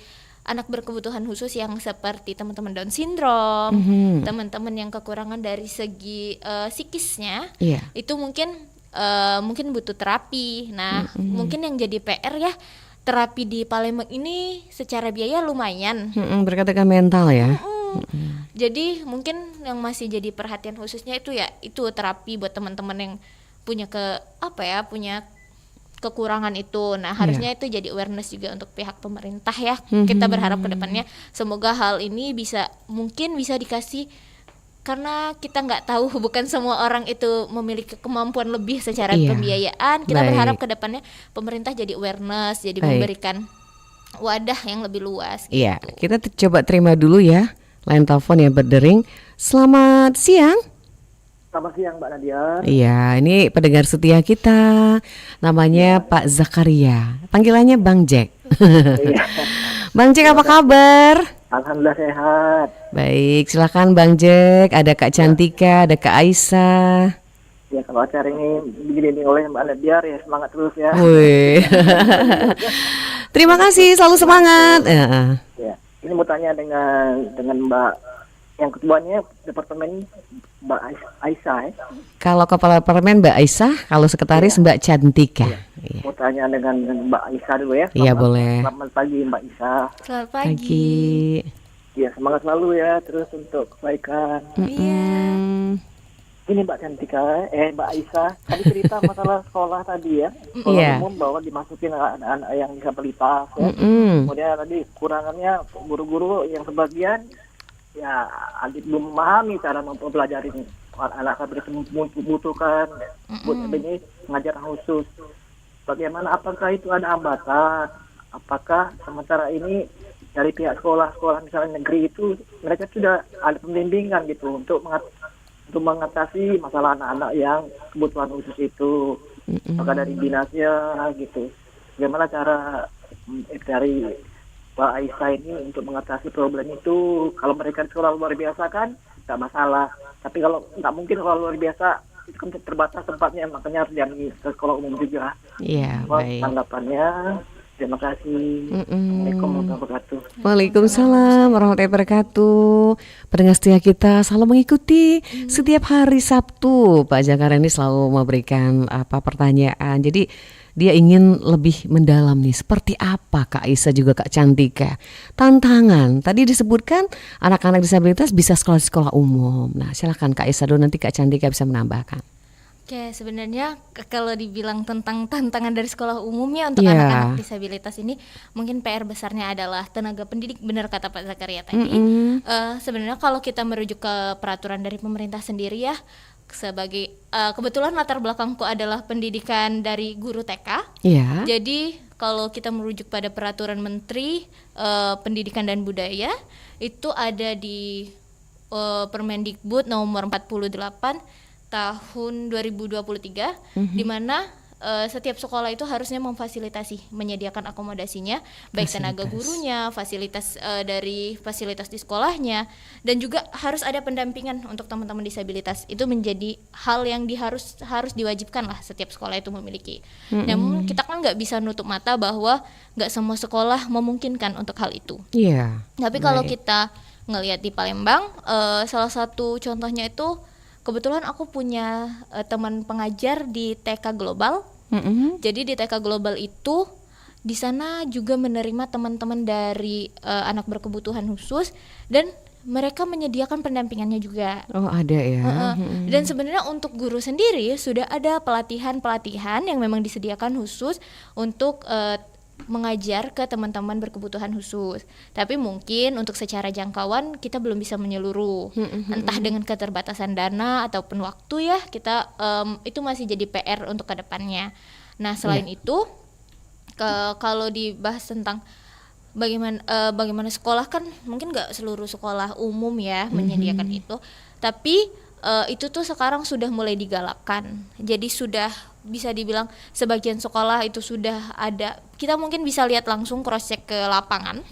anak berkebutuhan khusus yang seperti teman-teman Down syndrome, teman-teman yang kekurangan dari segi psikisnya, itu mungkin butuh terapi. Nah, mungkin yang jadi PR ya, terapi di Palembang ini secara biaya lumayan. Berkaitan mental ya. Jadi mungkin yang masih jadi perhatian khususnya itu terapi buat teman-teman yang punya punya kekurangan itu. Nah, harusnya itu jadi awareness juga untuk pihak pemerintah ya. Kita berharap ke depannya semoga hal ini mungkin bisa dikasih, karena kita nggak tahu, bukan semua orang itu memiliki kemampuan lebih secara pembiayaan. Kita berharap ke depannya pemerintah jadi awareness, jadi memberikan wadah yang lebih luas gitu. Iya, kita coba terima dulu ya line telepon yang berdering. Selamat siang. Selamat siang Mbak Nadia. Iya, ini pendengar setia kita, namanya Pak Zakaria, panggilannya Bang Jack. Bang Jack, apa kabar? Alhamdulillah sehat. Baik, silakan Bang Jack. Ada Kak Cantika, ada Kak Aisyah. Ya, kalau acara ini dikelilingi oleh Mbak Nadia, ya semangat terus ya. Wih. Terima kasih, selalu semangat. Ya, ini mau tanya dengan Mbak yang ketuanya departemen, Mbak Aisyah ya. Kalau kepala departemen Mbak Aisyah, kalau sekretaris Mbak Cantika. Mau tanya dengan Mbak Aisyah dulu ya. Iya, boleh. Selamat pagi Mbak Aisyah. Selamat pagi. Ya, semangat selalu ya, terus untuk kebaikan. Ini Mbak Cantika, Mbak Aisyah, tadi cerita masalah sekolah tadi ya. Sekolah umum bahwa dimasukin anak-anak yang disabilitas ya. Kemudian tadi kurangannya guru-guru yang sebagian ya belum memahami cara mempelajari anak membutuhkan ini pengajaran khusus. Bagaimana, apakah itu ada hambatan? Apakah sementara ini dari pihak sekolah misalnya negeri itu mereka sudah ada pembimbingan gitu untuk mengatasi masalah anak-anak yang kebutuhan khusus itu? Apakah dari dinasnya gitu? Bagaimana cara dari Mbak Aisyah ini untuk mengatasi problem itu? Kalau mereka di sekolah luar biasa kan nggak masalah, tapi kalau nggak mungkin kalau luar biasa itu kan terbatas tempatnya, makanya harus diambil ke sekolah umum juga. Iya, baik. Tanggapannya Terima kasih. Assalamualaikum warahmatullahi wabarakatuh. Waalaikumsalam warahmatullahi wabarakatuh. Pendengar setia kita selalu mengikuti setiap hari Sabtu. Pak Jakar ini selalu memberikan pertanyaan. Jadi dia ingin lebih mendalam nih, seperti apa Kak Aisyah juga Kak Cantika tantangan. Tadi disebutkan anak-anak disabilitas bisa sekolah umum. Nah silakan Kak Aisyah dulu, nanti Kak Cantika bisa menambahkan. Oke, sebenarnya kalau dibilang tentang tantangan dari sekolah umumnya untuk anak-anak disabilitas ini, mungkin PR besarnya adalah tenaga pendidik, benar kata Pak Zakaria tadi. Sebenarnya kalau kita merujuk ke peraturan dari pemerintah sendiri ya, sebagai kebetulan latar belakangku adalah pendidikan dari guru TK. Jadi kalau kita merujuk pada peraturan Menteri Pendidikan dan Budaya, itu ada di Permendikbud nomor 48 tahun 2023, di mana setiap sekolah itu harusnya memfasilitasi, menyediakan akomodasinya, baik tenaga gurunya, fasilitas dari fasilitas di sekolahnya, dan juga harus ada pendampingan untuk teman-teman disabilitas. Itu menjadi hal yang harus diwajibkan lah, setiap sekolah itu memiliki. Namun kita kan nggak bisa nutup mata bahwa nggak semua sekolah memungkinkan untuk hal itu. Tapi kalau kita ngelihat di Palembang, salah satu contohnya itu, kebetulan aku punya teman pengajar di TK Global. Jadi di TK Global itu di sana juga menerima teman-teman dari anak berkebutuhan khusus, dan mereka menyediakan pendampingannya juga. Oh ada ya. Dan sebenarnya untuk guru sendiri sudah ada pelatihan yang memang disediakan khusus untuk mengajar ke teman-teman berkebutuhan khusus. Tapi mungkin untuk secara jangkauan kita belum bisa menyeluruh, entah dengan keterbatasan dana ataupun waktu ya, kita itu masih jadi PR untuk kedepannya. Nah selain itu kalau dibahas tentang bagaimana sekolah, kan mungkin nggak seluruh sekolah umum ya menyediakan itu, tapi itu tuh sekarang sudah mulai digalakkan. Jadi sudah bisa dibilang sebagian sekolah itu sudah ada, kita mungkin bisa lihat langsung cross check ke lapangan,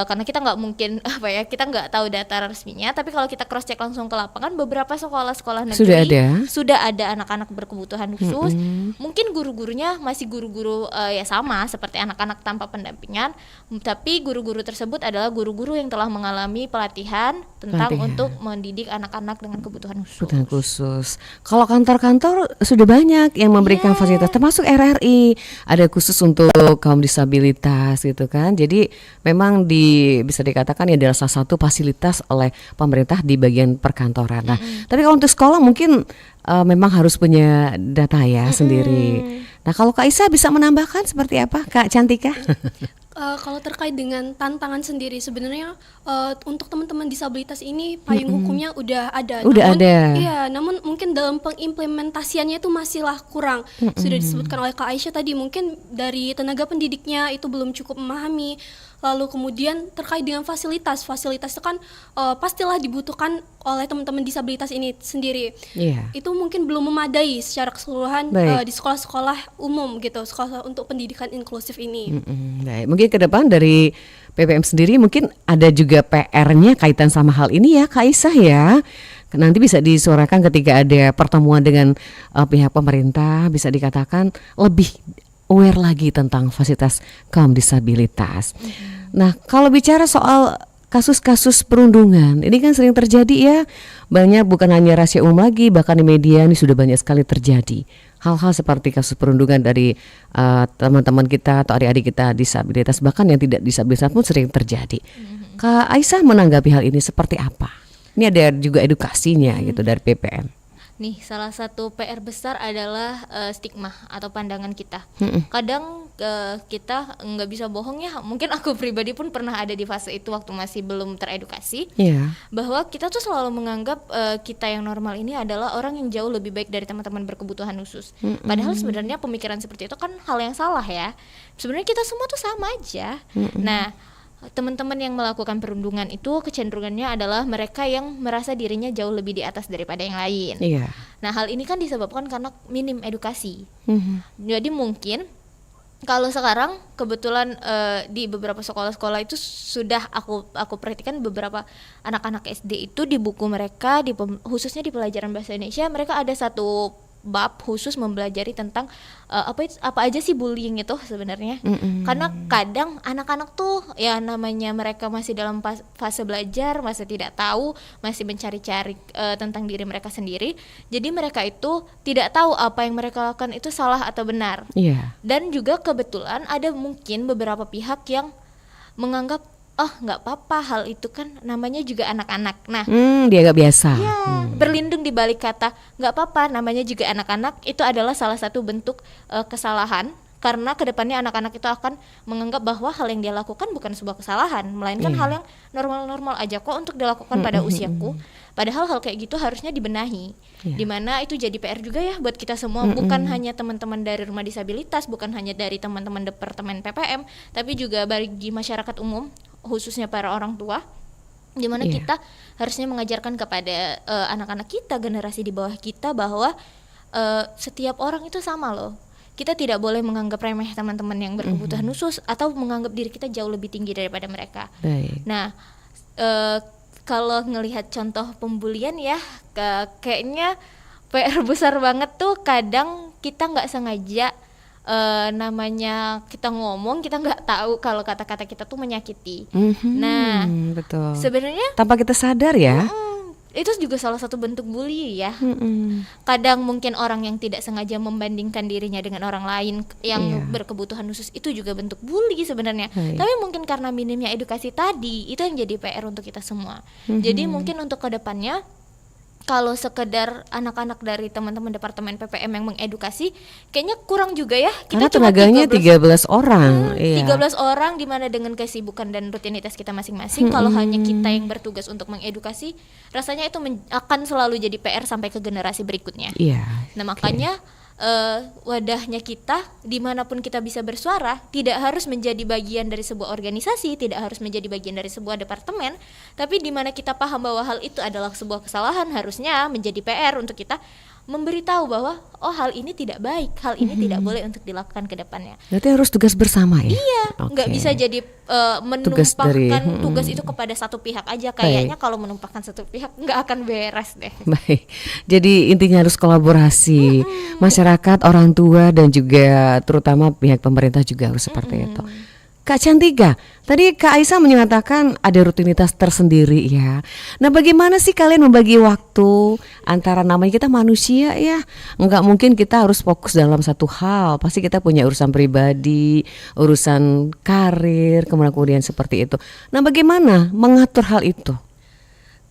karena kita nggak mungkin kita nggak tahu data resminya, tapi kalau kita cross check langsung ke lapangan, beberapa sekolah-sekolah negeri sudah ada anak-anak berkebutuhan khusus. Mungkin guru-gurunya masih guru-guru ya sama seperti anak-anak tanpa pendampingan, tapi guru-guru tersebut adalah guru-guru yang telah mengalami pelatihan tentang untuk mendidik anak-anak dengan kebutuhan khusus. Kalau kantor-kantor sudah banyak yang memberikan fasilitas, termasuk RRI ada khusus untuk kaum disabilitas gitu kan. Jadi memang bisa dikatakan ya adalah salah satu fasilitas oleh pemerintah di bagian perkantoran. Nah, tapi kalau untuk sekolah mungkin memang harus punya data ya sendiri. Nah, kalau Kak Aisyah bisa menambahkan seperti apa, Kak Cantika? Kalau terkait dengan tantangan sendiri, sebenarnya untuk teman-teman disabilitas ini payung hukumnya udah ada. Iya, namun mungkin dalam pengimplementasiannya itu masihlah kurang. Sudah disebutkan oleh Kak Aisyah tadi, mungkin dari tenaga pendidiknya itu belum cukup memahami. Lalu kemudian terkait dengan fasilitas itu kan pastilah dibutuhkan oleh teman-teman disabilitas ini sendiri. Itu mungkin belum memadai secara keseluruhan di sekolah-sekolah umum gitu, sekolah untuk pendidikan inklusif ini. Baik, mungkin ke depan dari PPM sendiri mungkin ada juga PR-nya kaitan sama hal ini ya Kak Aisyah ya. Nanti bisa disuarakan ketika ada pertemuan dengan pihak pemerintah, bisa dikatakan lebih aware lagi tentang fasilitas kaum disabilitas. Nah, kalau bicara soal kasus-kasus perundungan, ini kan sering terjadi ya, banyak bukan hanya rahasia umum lagi, bahkan di media ini sudah banyak sekali terjadi. Hal-hal seperti kasus perundungan dari teman-teman kita atau adik-adik kita disabilitas, bahkan yang tidak disabilitas pun sering terjadi. Kak Aisyah menanggapi hal ini seperti apa? Ini ada juga edukasinya gitu dari PPM. Nih, salah satu PR besar adalah stigma atau pandangan kita. Kadang kita nggak bisa bohong ya, mungkin aku pribadi pun pernah ada di fase itu waktu masih belum teredukasi, bahwa kita tuh selalu menganggap kita yang normal ini adalah orang yang jauh lebih baik dari teman-teman berkebutuhan khusus. Padahal sebenarnya pemikiran seperti itu kan hal yang salah ya. Sebenarnya kita semua tuh sama aja. Nah, teman-teman yang melakukan perundungan itu kecenderungannya adalah mereka yang merasa dirinya jauh lebih di atas daripada yang lain. Nah, hal ini kan disebabkan karena minim edukasi. Jadi mungkin kalau sekarang kebetulan di beberapa sekolah-sekolah itu sudah aku perhatikan beberapa anak-anak SD itu di buku mereka, khususnya di pelajaran bahasa Indonesia, mereka ada satu bab khusus mempelajari tentang apa aja sih bullying itu sebenarnya. Karena kadang anak-anak tuh ya namanya mereka masih dalam fase belajar, masih tidak tahu, masih mencari-cari tentang diri mereka sendiri. Jadi mereka itu tidak tahu apa yang mereka lakukan itu salah atau benar. Dan juga kebetulan ada mungkin beberapa pihak yang menganggap nggak apa-apa, hal itu kan namanya juga anak-anak. Nah, dia nggak biasa. Berlindung di balik kata nggak apa-apa, namanya juga anak-anak, itu adalah salah satu bentuk kesalahan. Karena kedepannya anak-anak itu akan menganggap bahwa hal yang dia lakukan bukan sebuah kesalahan, melainkan hal yang normal-normal aja kok untuk dilakukan pada usiaku. Padahal hal kayak gitu harusnya dibenahi. Dimana itu jadi PR juga ya buat kita semua, bukan hanya teman-teman dari rumah disabilitas, bukan hanya dari teman-teman departemen PPM, tapi juga bagi masyarakat umum, khususnya para orang tua, dimana kita harusnya mengajarkan kepada anak-anak kita, generasi di bawah kita, bahwa setiap orang itu sama loh. Kita tidak boleh menganggap remeh teman-teman yang berkebutuhan khusus atau menganggap diri kita jauh lebih tinggi daripada mereka. Nah, kalau ngelihat contoh pembulian ya, kayaknya PR besar banget tuh. Kadang kita nggak sengaja namanya kita ngomong, kita nggak tahu kalau kata-kata kita tuh menyakiti. Nah, betul. Sebenarnya tanpa kita sadar ya. Itu juga salah satu bentuk bully ya. Kadang mungkin orang yang tidak sengaja membandingkan dirinya dengan orang lain yang berkebutuhan khusus, itu juga bentuk bully sebenarnya. Tapi mungkin karena minimnya edukasi tadi, itu yang jadi PR untuk kita semua. Jadi mungkin untuk kedepannya, kalau sekedar anak-anak dari teman-teman departemen PPM yang mengedukasi, kayaknya kurang juga ya. Kita cuma tenaganya 13 orang. 13 orang, dimana dengan kesibukan dan rutinitas kita masing-masing, kalau hanya kita yang bertugas untuk mengedukasi, rasanya itu akan selalu jadi PR sampai ke generasi berikutnya. Nah, makanya wadahnya kita, dimanapun kita bisa bersuara, tidak harus menjadi bagian dari sebuah organisasi, tidak harus menjadi bagian dari sebuah departemen, tapi dimana kita paham bahwa hal itu adalah sebuah kesalahan, harusnya menjadi PR untuk kita memberitahu bahwa hal ini tidak baik, hal ini tidak boleh untuk dilakukan ke depannya. Berarti harus tugas bersama ya? Nggak bisa jadi menumpahkan tugas itu kepada satu pihak aja. Kayaknya kalau menumpahkan satu pihak nggak akan beres deh. Baik, jadi intinya harus kolaborasi, masyarakat, orang tua, dan juga terutama pihak pemerintah juga harus seperti itu. Kak Cantika, tadi Kak Aisyah menyatakan ada rutinitas tersendiri ya. Nah, bagaimana sih kalian membagi waktu antara, namanya kita manusia ya, nggak mungkin kita harus fokus dalam satu hal. Pasti kita punya urusan pribadi, urusan karir, kemudian seperti itu. Nah, bagaimana mengatur hal itu?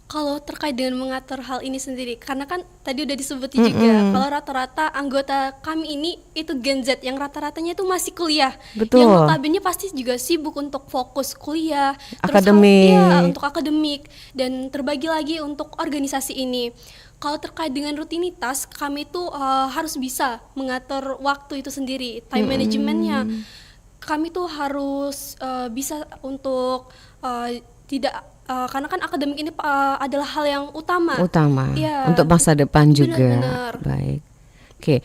Kalau terkait dengan mengatur hal ini sendiri, karena kan tadi udah disebutin juga, kalau rata-rata anggota kami ini itu Gen Z yang rata-ratanya itu masih kuliah. Betul. Yang notabene pasti juga sibuk untuk fokus kuliah, akademik. Terus untuk akademik, dan terbagi lagi untuk organisasi ini. Kalau terkait dengan rutinitas, kami tuh harus bisa mengatur waktu itu sendiri, time manajemennya. Kami tuh harus bisa untuk tidak karena kan akademik ini adalah hal yang utama ya, untuk masa depan juga. Benar-benar. Baik, oke.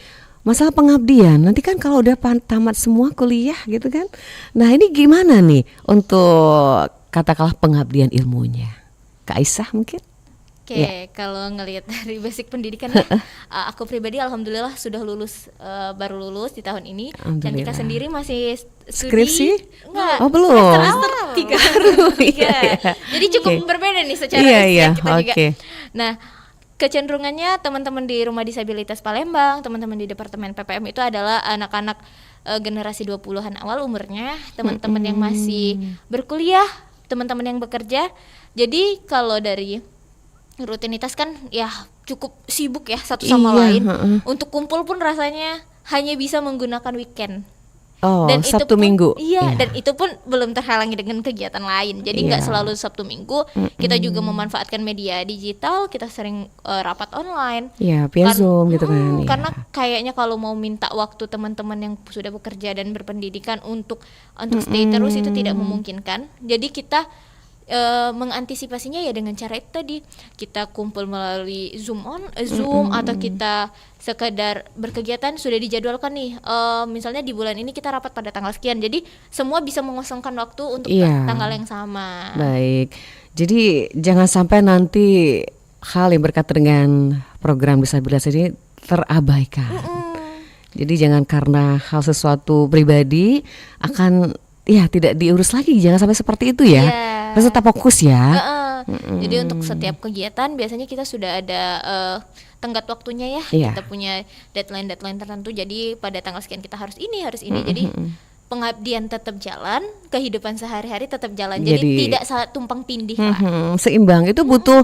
Masalah pengabdian, nanti kan kalau udah tamat semua kuliah gitu kan, nah ini gimana nih untuk katakanlah pengabdian ilmunya? Kak Aisyah mungkin? Kalau ngelihat dari basic pendidikan ya, aku pribadi alhamdulillah sudah lulus, baru lulus di tahun ini. Dan kita sendiri masih skripsi? Enggak, belum. semester 3. Jadi cukup berbeda nih secara kita juga. Nah, kecenderungannya teman-teman di Rumah Disabilitas Palembang, teman-teman di Departemen PPM itu adalah anak-anak generasi 20-an awal umurnya, teman-teman yang masih berkuliah, teman-teman yang bekerja. Jadi kalau dari rutinitas kan ya cukup sibuk ya satu sama lain. Untuk kumpul pun rasanya hanya bisa menggunakan weekend. Dan Sabtu Minggu. Dan itu pun belum terhalangi dengan kegiatan lain. Jadi nggak selalu Sabtu Minggu. Kita juga memanfaatkan media digital. Kita sering rapat online. Via Zoom gitu kan. Karena kayaknya kalau mau minta waktu teman-teman yang sudah bekerja dan berpendidikan untuk stay terus itu tidak memungkinkan. Jadi kita mengantisipasinya ya dengan cara itu tadi, kita kumpul melalui Zoom atau kita sekedar berkegiatan sudah dijadwalkan nih, misalnya di bulan ini kita rapat pada tanggal sekian, jadi semua bisa mengosongkan waktu untuk tanggal yang sama. Baik, jadi jangan sampai nanti hal yang berkaitan dengan program disabilitas ini terabaikan. Jadi jangan karena hal sesuatu pribadi akan tidak diurus lagi, jangan sampai seperti itu ya. Harus tetap fokus ya. Jadi untuk setiap kegiatan biasanya kita sudah ada tenggat waktunya ya. Kita punya deadline tertentu. Jadi pada tanggal sekian kita harus ini. Jadi pengabdian tetap jalan, kehidupan sehari-hari tetap jalan. Jadi tidak tumpang tindih lah. Seimbang itu butuh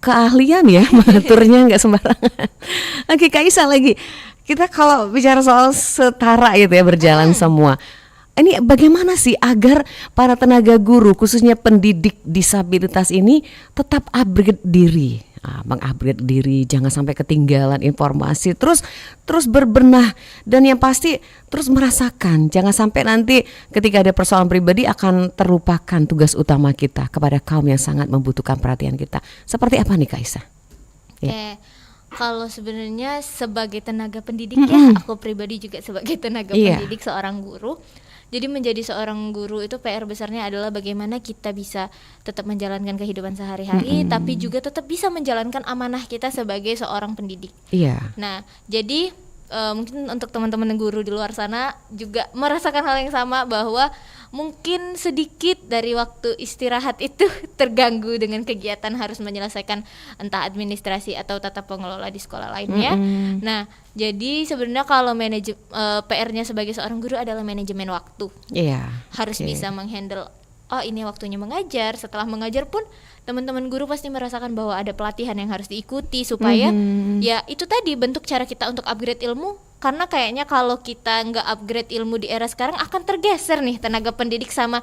keahlian ya, mengaturnya nggak sembarangan. Oke, Kak Isa lagi. Kita kalau bicara soal setara gitu ya, berjalan semua. Ini bagaimana sih agar para tenaga guru khususnya pendidik disabilitas ini tetap upgrade diri, mengupgrade diri, jangan sampai ketinggalan informasi, terus berbenah, dan yang pasti terus merasakan, jangan sampai nanti ketika ada persoalan pribadi akan terlupakan tugas utama kita kepada kaum yang sangat membutuhkan perhatian kita. Seperti apa nih Kak Isa? Kalau sebenarnya sebagai tenaga pendidik ya, aku pribadi juga sebagai tenaga pendidik, seorang guru. Jadi menjadi seorang guru itu PR besarnya adalah bagaimana kita bisa tetap menjalankan kehidupan sehari-hari, tapi juga tetap bisa menjalankan amanah kita sebagai seorang pendidik. Nah, jadi mungkin untuk teman-teman guru di luar sana juga merasakan hal yang sama, bahwa mungkin sedikit dari waktu istirahat itu terganggu dengan kegiatan harus menyelesaikan entah administrasi atau tata pengelola di sekolah lainnya. Nah, jadi sebenarnya kalau PR-nya sebagai seorang guru adalah manajemen waktu. Harus bisa menghandle, ini waktunya mengajar. Setelah mengajar pun teman-teman guru pasti merasakan bahwa ada pelatihan yang harus diikuti supaya ya itu tadi bentuk cara kita untuk upgrade ilmu. Karena kayaknya kalau kita nggak upgrade ilmu di era sekarang akan tergeser nih tenaga pendidik sama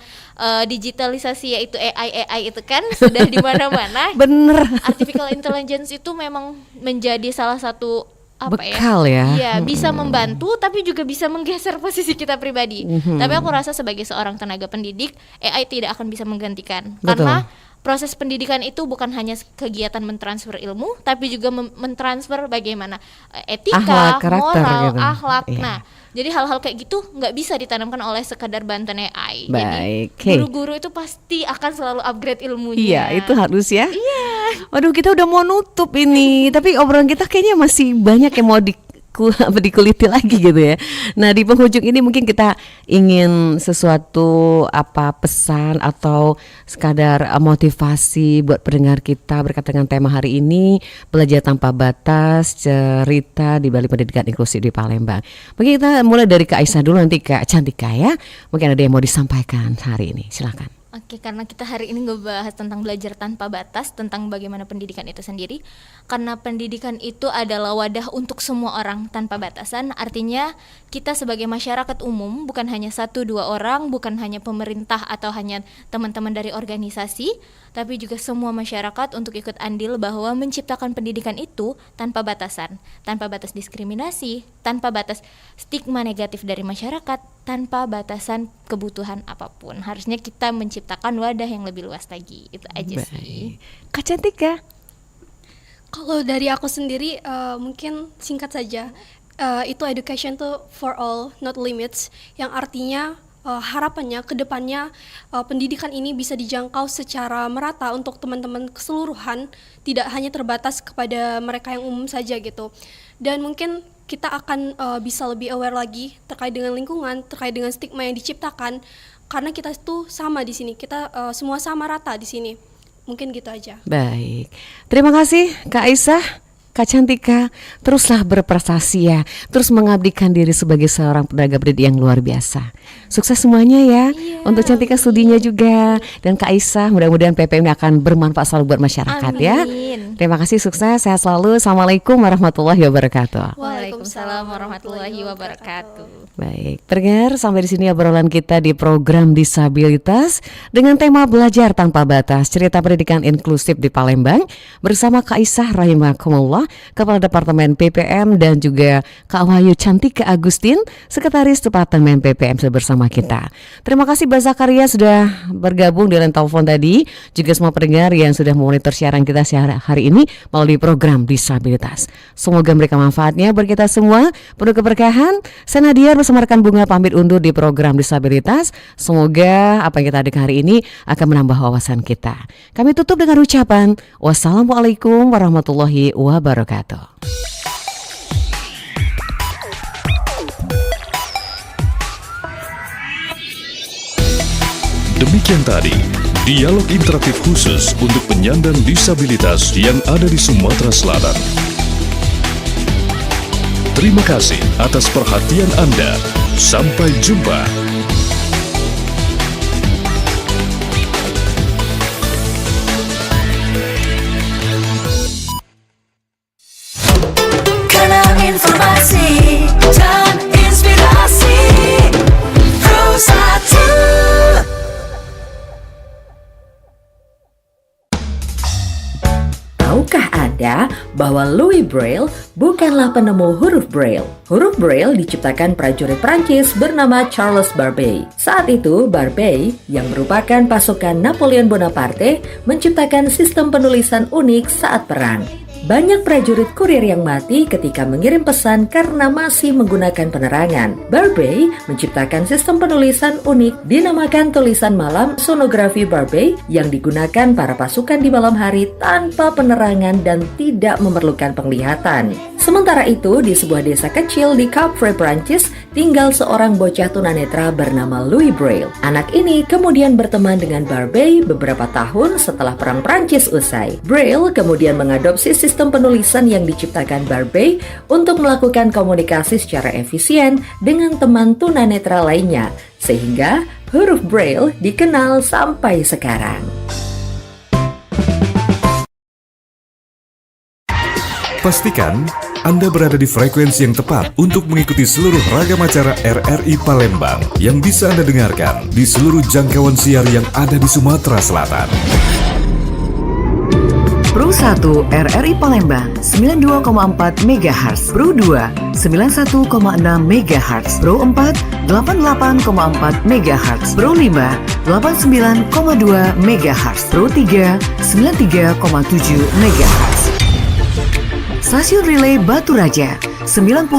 digitalisasi, yaitu AI itu kan sudah di mana-mana. Bener. Artificial intelligence itu memang menjadi salah satu bekal ya. Iya, bisa membantu tapi juga bisa menggeser posisi kita pribadi. Tapi aku rasa sebagai seorang tenaga pendidik, AI tidak akan bisa menggantikan. Betul. Karena proses pendidikan itu bukan hanya kegiatan mentransfer ilmu, tapi juga mentransfer bagaimana etika, moral, gitu. akhlak. Nah, jadi hal-hal kayak gitu nggak bisa ditanamkan oleh sekadar bantuan AI. Baik. Jadi guru-guru itu pasti akan selalu upgrade ilmunya. Iya, itu harus ya. Waduh, kita udah mau nutup ini, tapi obrolan kita kayaknya masih banyak yang mau dikuliti lagi gitu ya. Nah, di penghujung ini mungkin kita ingin sesuatu pesan atau sekadar motivasi buat pendengar kita berkaitan dengan tema hari ini, belajar tanpa batas, cerita di balik pendidikan inklusif di Palembang. Mungkin kita mulai dari Kak Aisyah dulu, nanti Kak Cantika ya. Mungkin ada yang mau disampaikan hari ini, silakan. Oke, karena kita hari ini ngebahas tentang belajar tanpa batas, tentang bagaimana pendidikan itu sendiri. Karena pendidikan itu adalah wadah untuk semua orang tanpa batasan. Artinya kita sebagai masyarakat umum, bukan hanya 1-2 orang, bukan hanya pemerintah atau hanya teman-teman dari organisasi, tapi juga semua masyarakat untuk ikut andil bahwa menciptakan pendidikan itu tanpa batasan, tanpa batas diskriminasi, tanpa batas stigma negatif dari masyarakat, tanpa batasan kebutuhan apapun. Harusnya kita menciptakan wadah yang lebih luas lagi. Itu aja sih. Kak Cantika? Kalau dari aku sendiri mungkin singkat saja, itu education to for all not limits, yang artinya harapannya ke depannya pendidikan ini bisa dijangkau secara merata untuk teman-teman keseluruhan, tidak hanya terbatas kepada mereka yang umum saja gitu. Dan mungkin kita akan bisa lebih aware lagi terkait dengan lingkungan, terkait dengan stigma yang diciptakan, karena kita itu sama di sini, kita semua sama rata di sini. Mungkin gitu aja. Baik, terima kasih Kak Aisyah, Kak Cantika. Teruslah berprestasi ya, terus mengabdikan diri sebagai seorang tenaga pendidik yang luar biasa. Sukses semuanya ya, untuk Cantika studinya juga, dan Kak Aisyah mudah-mudahan PPM ini akan bermanfaat selalu buat masyarakat. Amin. Ya. Terima kasih, sukses, sehat selalu. Assalamualaikum warahmatullahi wabarakatuh. Waalaikumsalam warahmatullahi wabarakatuh. Baik, pendengar, sampai di sini obrolan kita di program Disabilitas dengan tema belajar tanpa batas, cerita pendidikan inklusif di Palembang bersama Kak Aisyah rahimakumullah, Kepala Departemen PPM, dan juga Kak Wahyu Cantika Agustin, Sekretaris Departemen PPM bersama kita. Terima kasih Mbak Zakaria sudah bergabung di line telepon tadi, juga semua pendengar yang sudah memonitor siaran kita hari ini melalui program Disabilitas. Semoga memberikan manfaatnya bagi kita semua, penuh keberkahan. Saya Nadia bersama rekan Bunga pamit undur di program Disabilitas. Semoga apa yang kita dengar hari ini akan menambah wawasan kita. Kami tutup dengan ucapan wassalamualaikum warahmatullahi wabarakatuh. Demikian tadi, dialog interaktif khusus untuk penyandang disabilitas yang ada di Sumatera Selatan. Terima kasih atas perhatian Anda. Sampai jumpa. Kanal informasi dan inspirasi Pro 1. Tahukah Anda bahwa Louis Braille bukanlah penemu huruf Braille? Huruf Braille diciptakan prajurit Prancis bernama Charles Barbey. Saat itu, Barbey, yang merupakan pasukan Napoleon Bonaparte, menciptakan sistem penulisan unik saat perang. Banyak prajurit kurir yang mati ketika mengirim pesan karena masih menggunakan penerangan. Barbey menciptakan sistem penulisan unik dinamakan tulisan malam sonografi Barbey yang digunakan para pasukan di malam hari tanpa penerangan dan tidak memerlukan penglihatan. Sementara itu, di sebuah desa kecil di Capre, Prancis, tinggal seorang bocah tunanetra bernama Louis Braille. Anak ini kemudian berteman dengan Barbey beberapa tahun setelah Perang Prancis usai. Braille kemudian mengadopsi sistem penulisan yang diciptakan Barbey untuk melakukan komunikasi secara efisien dengan teman tunanetra lainnya, sehingga huruf Braille dikenal sampai sekarang. Pastikan Anda berada di frekuensi yang tepat untuk mengikuti seluruh ragam acara RRI Palembang yang bisa Anda dengarkan di seluruh jangkauan siar yang ada di Sumatera Selatan. Pro 1 RRI Palembang 92,4 MHz, Pro 2 91,6 MHz, Pro 4 88,4 MHz, Pro 5 89,2 MHz, Pro 3 93,7 MHz. Stasiun Relay Batu Raja 90,5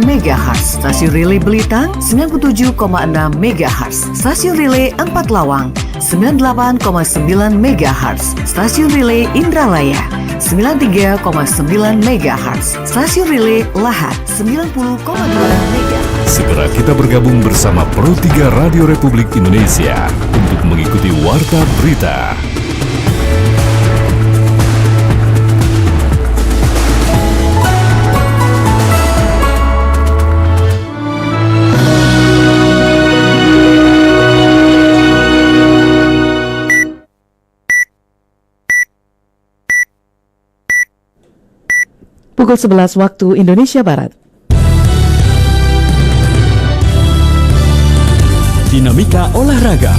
MHz, Stasiun Relay Belitang 97,6 MHz, Stasiun Relay 4 Lawang 98,9 MHz, Stasiun Relay Indralaya 93,9 MHz, Stasiun Relay Lahat 90,2 MHz. Segera kita bergabung bersama Pro 3 Radio Republik Indonesia untuk mengikuti Warta Berita. Pukul 11 waktu Indonesia Barat. Dinamika olahraga.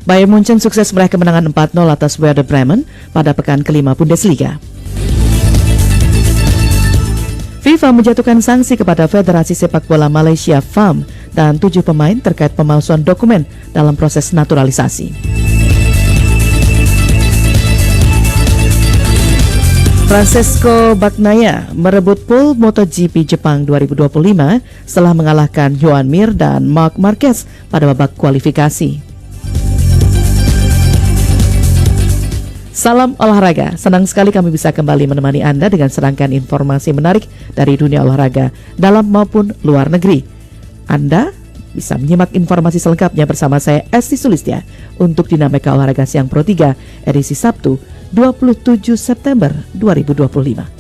Bayern Munchen sukses meraih kemenangan 4-0 atas Werder Bremen pada pekan kelima Bundesliga. FIFA menjatuhkan sanksi kepada Federasi Sepak Bola Malaysia FAM dan 7 pemain terkait pemalsuan dokumen dalam proses naturalisasi. Francesco Bagnaia merebut pole MotoGP Jepang 2025 setelah mengalahkan Joan Mir dan Marc Marquez pada babak kualifikasi. Salam olahraga, senang sekali kami bisa kembali menemani Anda dengan serangkaian informasi menarik dari dunia olahraga dalam maupun luar negeri. Anda bisa menyimak informasi selengkapnya bersama saya Esti Sulistya untuk Dinamika Olahraga Siang Pro 3 edisi Sabtu 27 September 2025.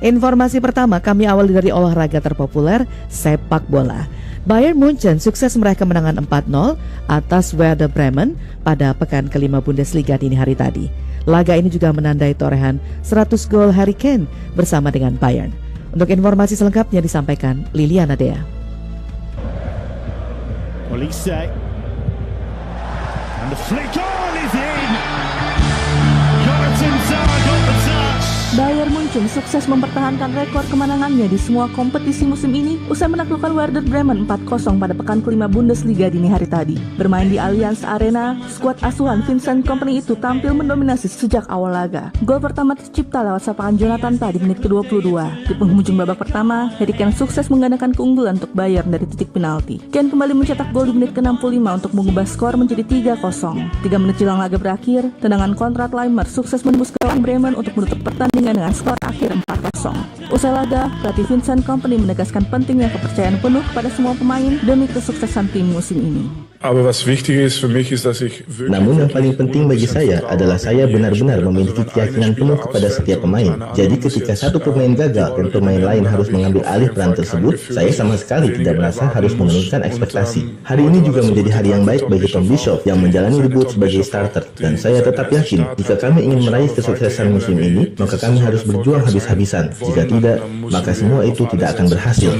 Informasi pertama kami awali dari olahraga terpopuler, sepak bola. Bayern Munchen sukses meraih kemenangan 4-0 atas Werder Bremen pada pekan kelima Bundesliga dini hari tadi. Laga ini juga menandai torehan 100 gol Harry Kane bersama dengan Bayern. Untuk informasi selengkapnya disampaikan Liliana Dea. Olise. And the flick on is in. Jonathan Zaha. Munchen sukses mempertahankan rekor kemenangannya di semua kompetisi musim ini usai menaklukkan Werder Bremen 4-0 pada pekan kelima Bundesliga dini hari tadi. Bermain di Allianz Arena, skuad asuhan Vincent Kompany itu tampil mendominasi sejak awal laga. Gol pertama tercipta lewat sapaan Jonathan Tah di menit ke-22. Di penghujung babak pertama, Harry Kane sukses menggandakan keunggulan untuk Bayern dari titik penalti. Kane kembali mencetak gol di menit ke-65 untuk mengubah skor menjadi 3-0. 3 menit jelang laga berakhir, tendangan kontrak Leimer sukses menembus gawang Bremen untuk menutup pertandingan dengan skor akhir 4-0. Usai laga, pelatih Vincent Kompany menegaskan pentingnya kepercayaan penuh kepada semua pemain demi kesuksesan tim musim ini. Namun yang paling penting bagi saya adalah saya benar-benar memiliki keyakinan penuh kepada setiap pemain. Jadi ketika satu pemain gagal dan pemain lain harus mengambil alih peran tersebut, saya sama sekali tidak merasa harus menurunkan ekspektasi. Hari ini juga menjadi hari yang baik bagi Tom Bischoff yang menjalani debut sebagai starter. Dan saya tetap yakin, jika kami ingin meraih kesuksesan musim ini, maka kami harus berjuang habis-habisan. Jika tidak, maka semua itu tidak akan berhasil.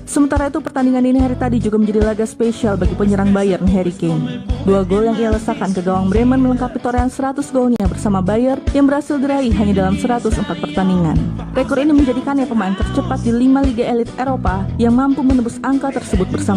Sementara itu pertandingan ini hari tadi juga menjadi laga spesial bagi penyerang Bayern Harry Kane. 2 gol yang ia lesakan ke gawang Bremen melengkapi torehan 100 golnya bersama Bayern yang berhasil diraih hanya dalam 104 pertandingan. Rekor ini menjadikannya pemain tercepat di 5 liga elit Eropa yang mampu menembus angka tersebut bersama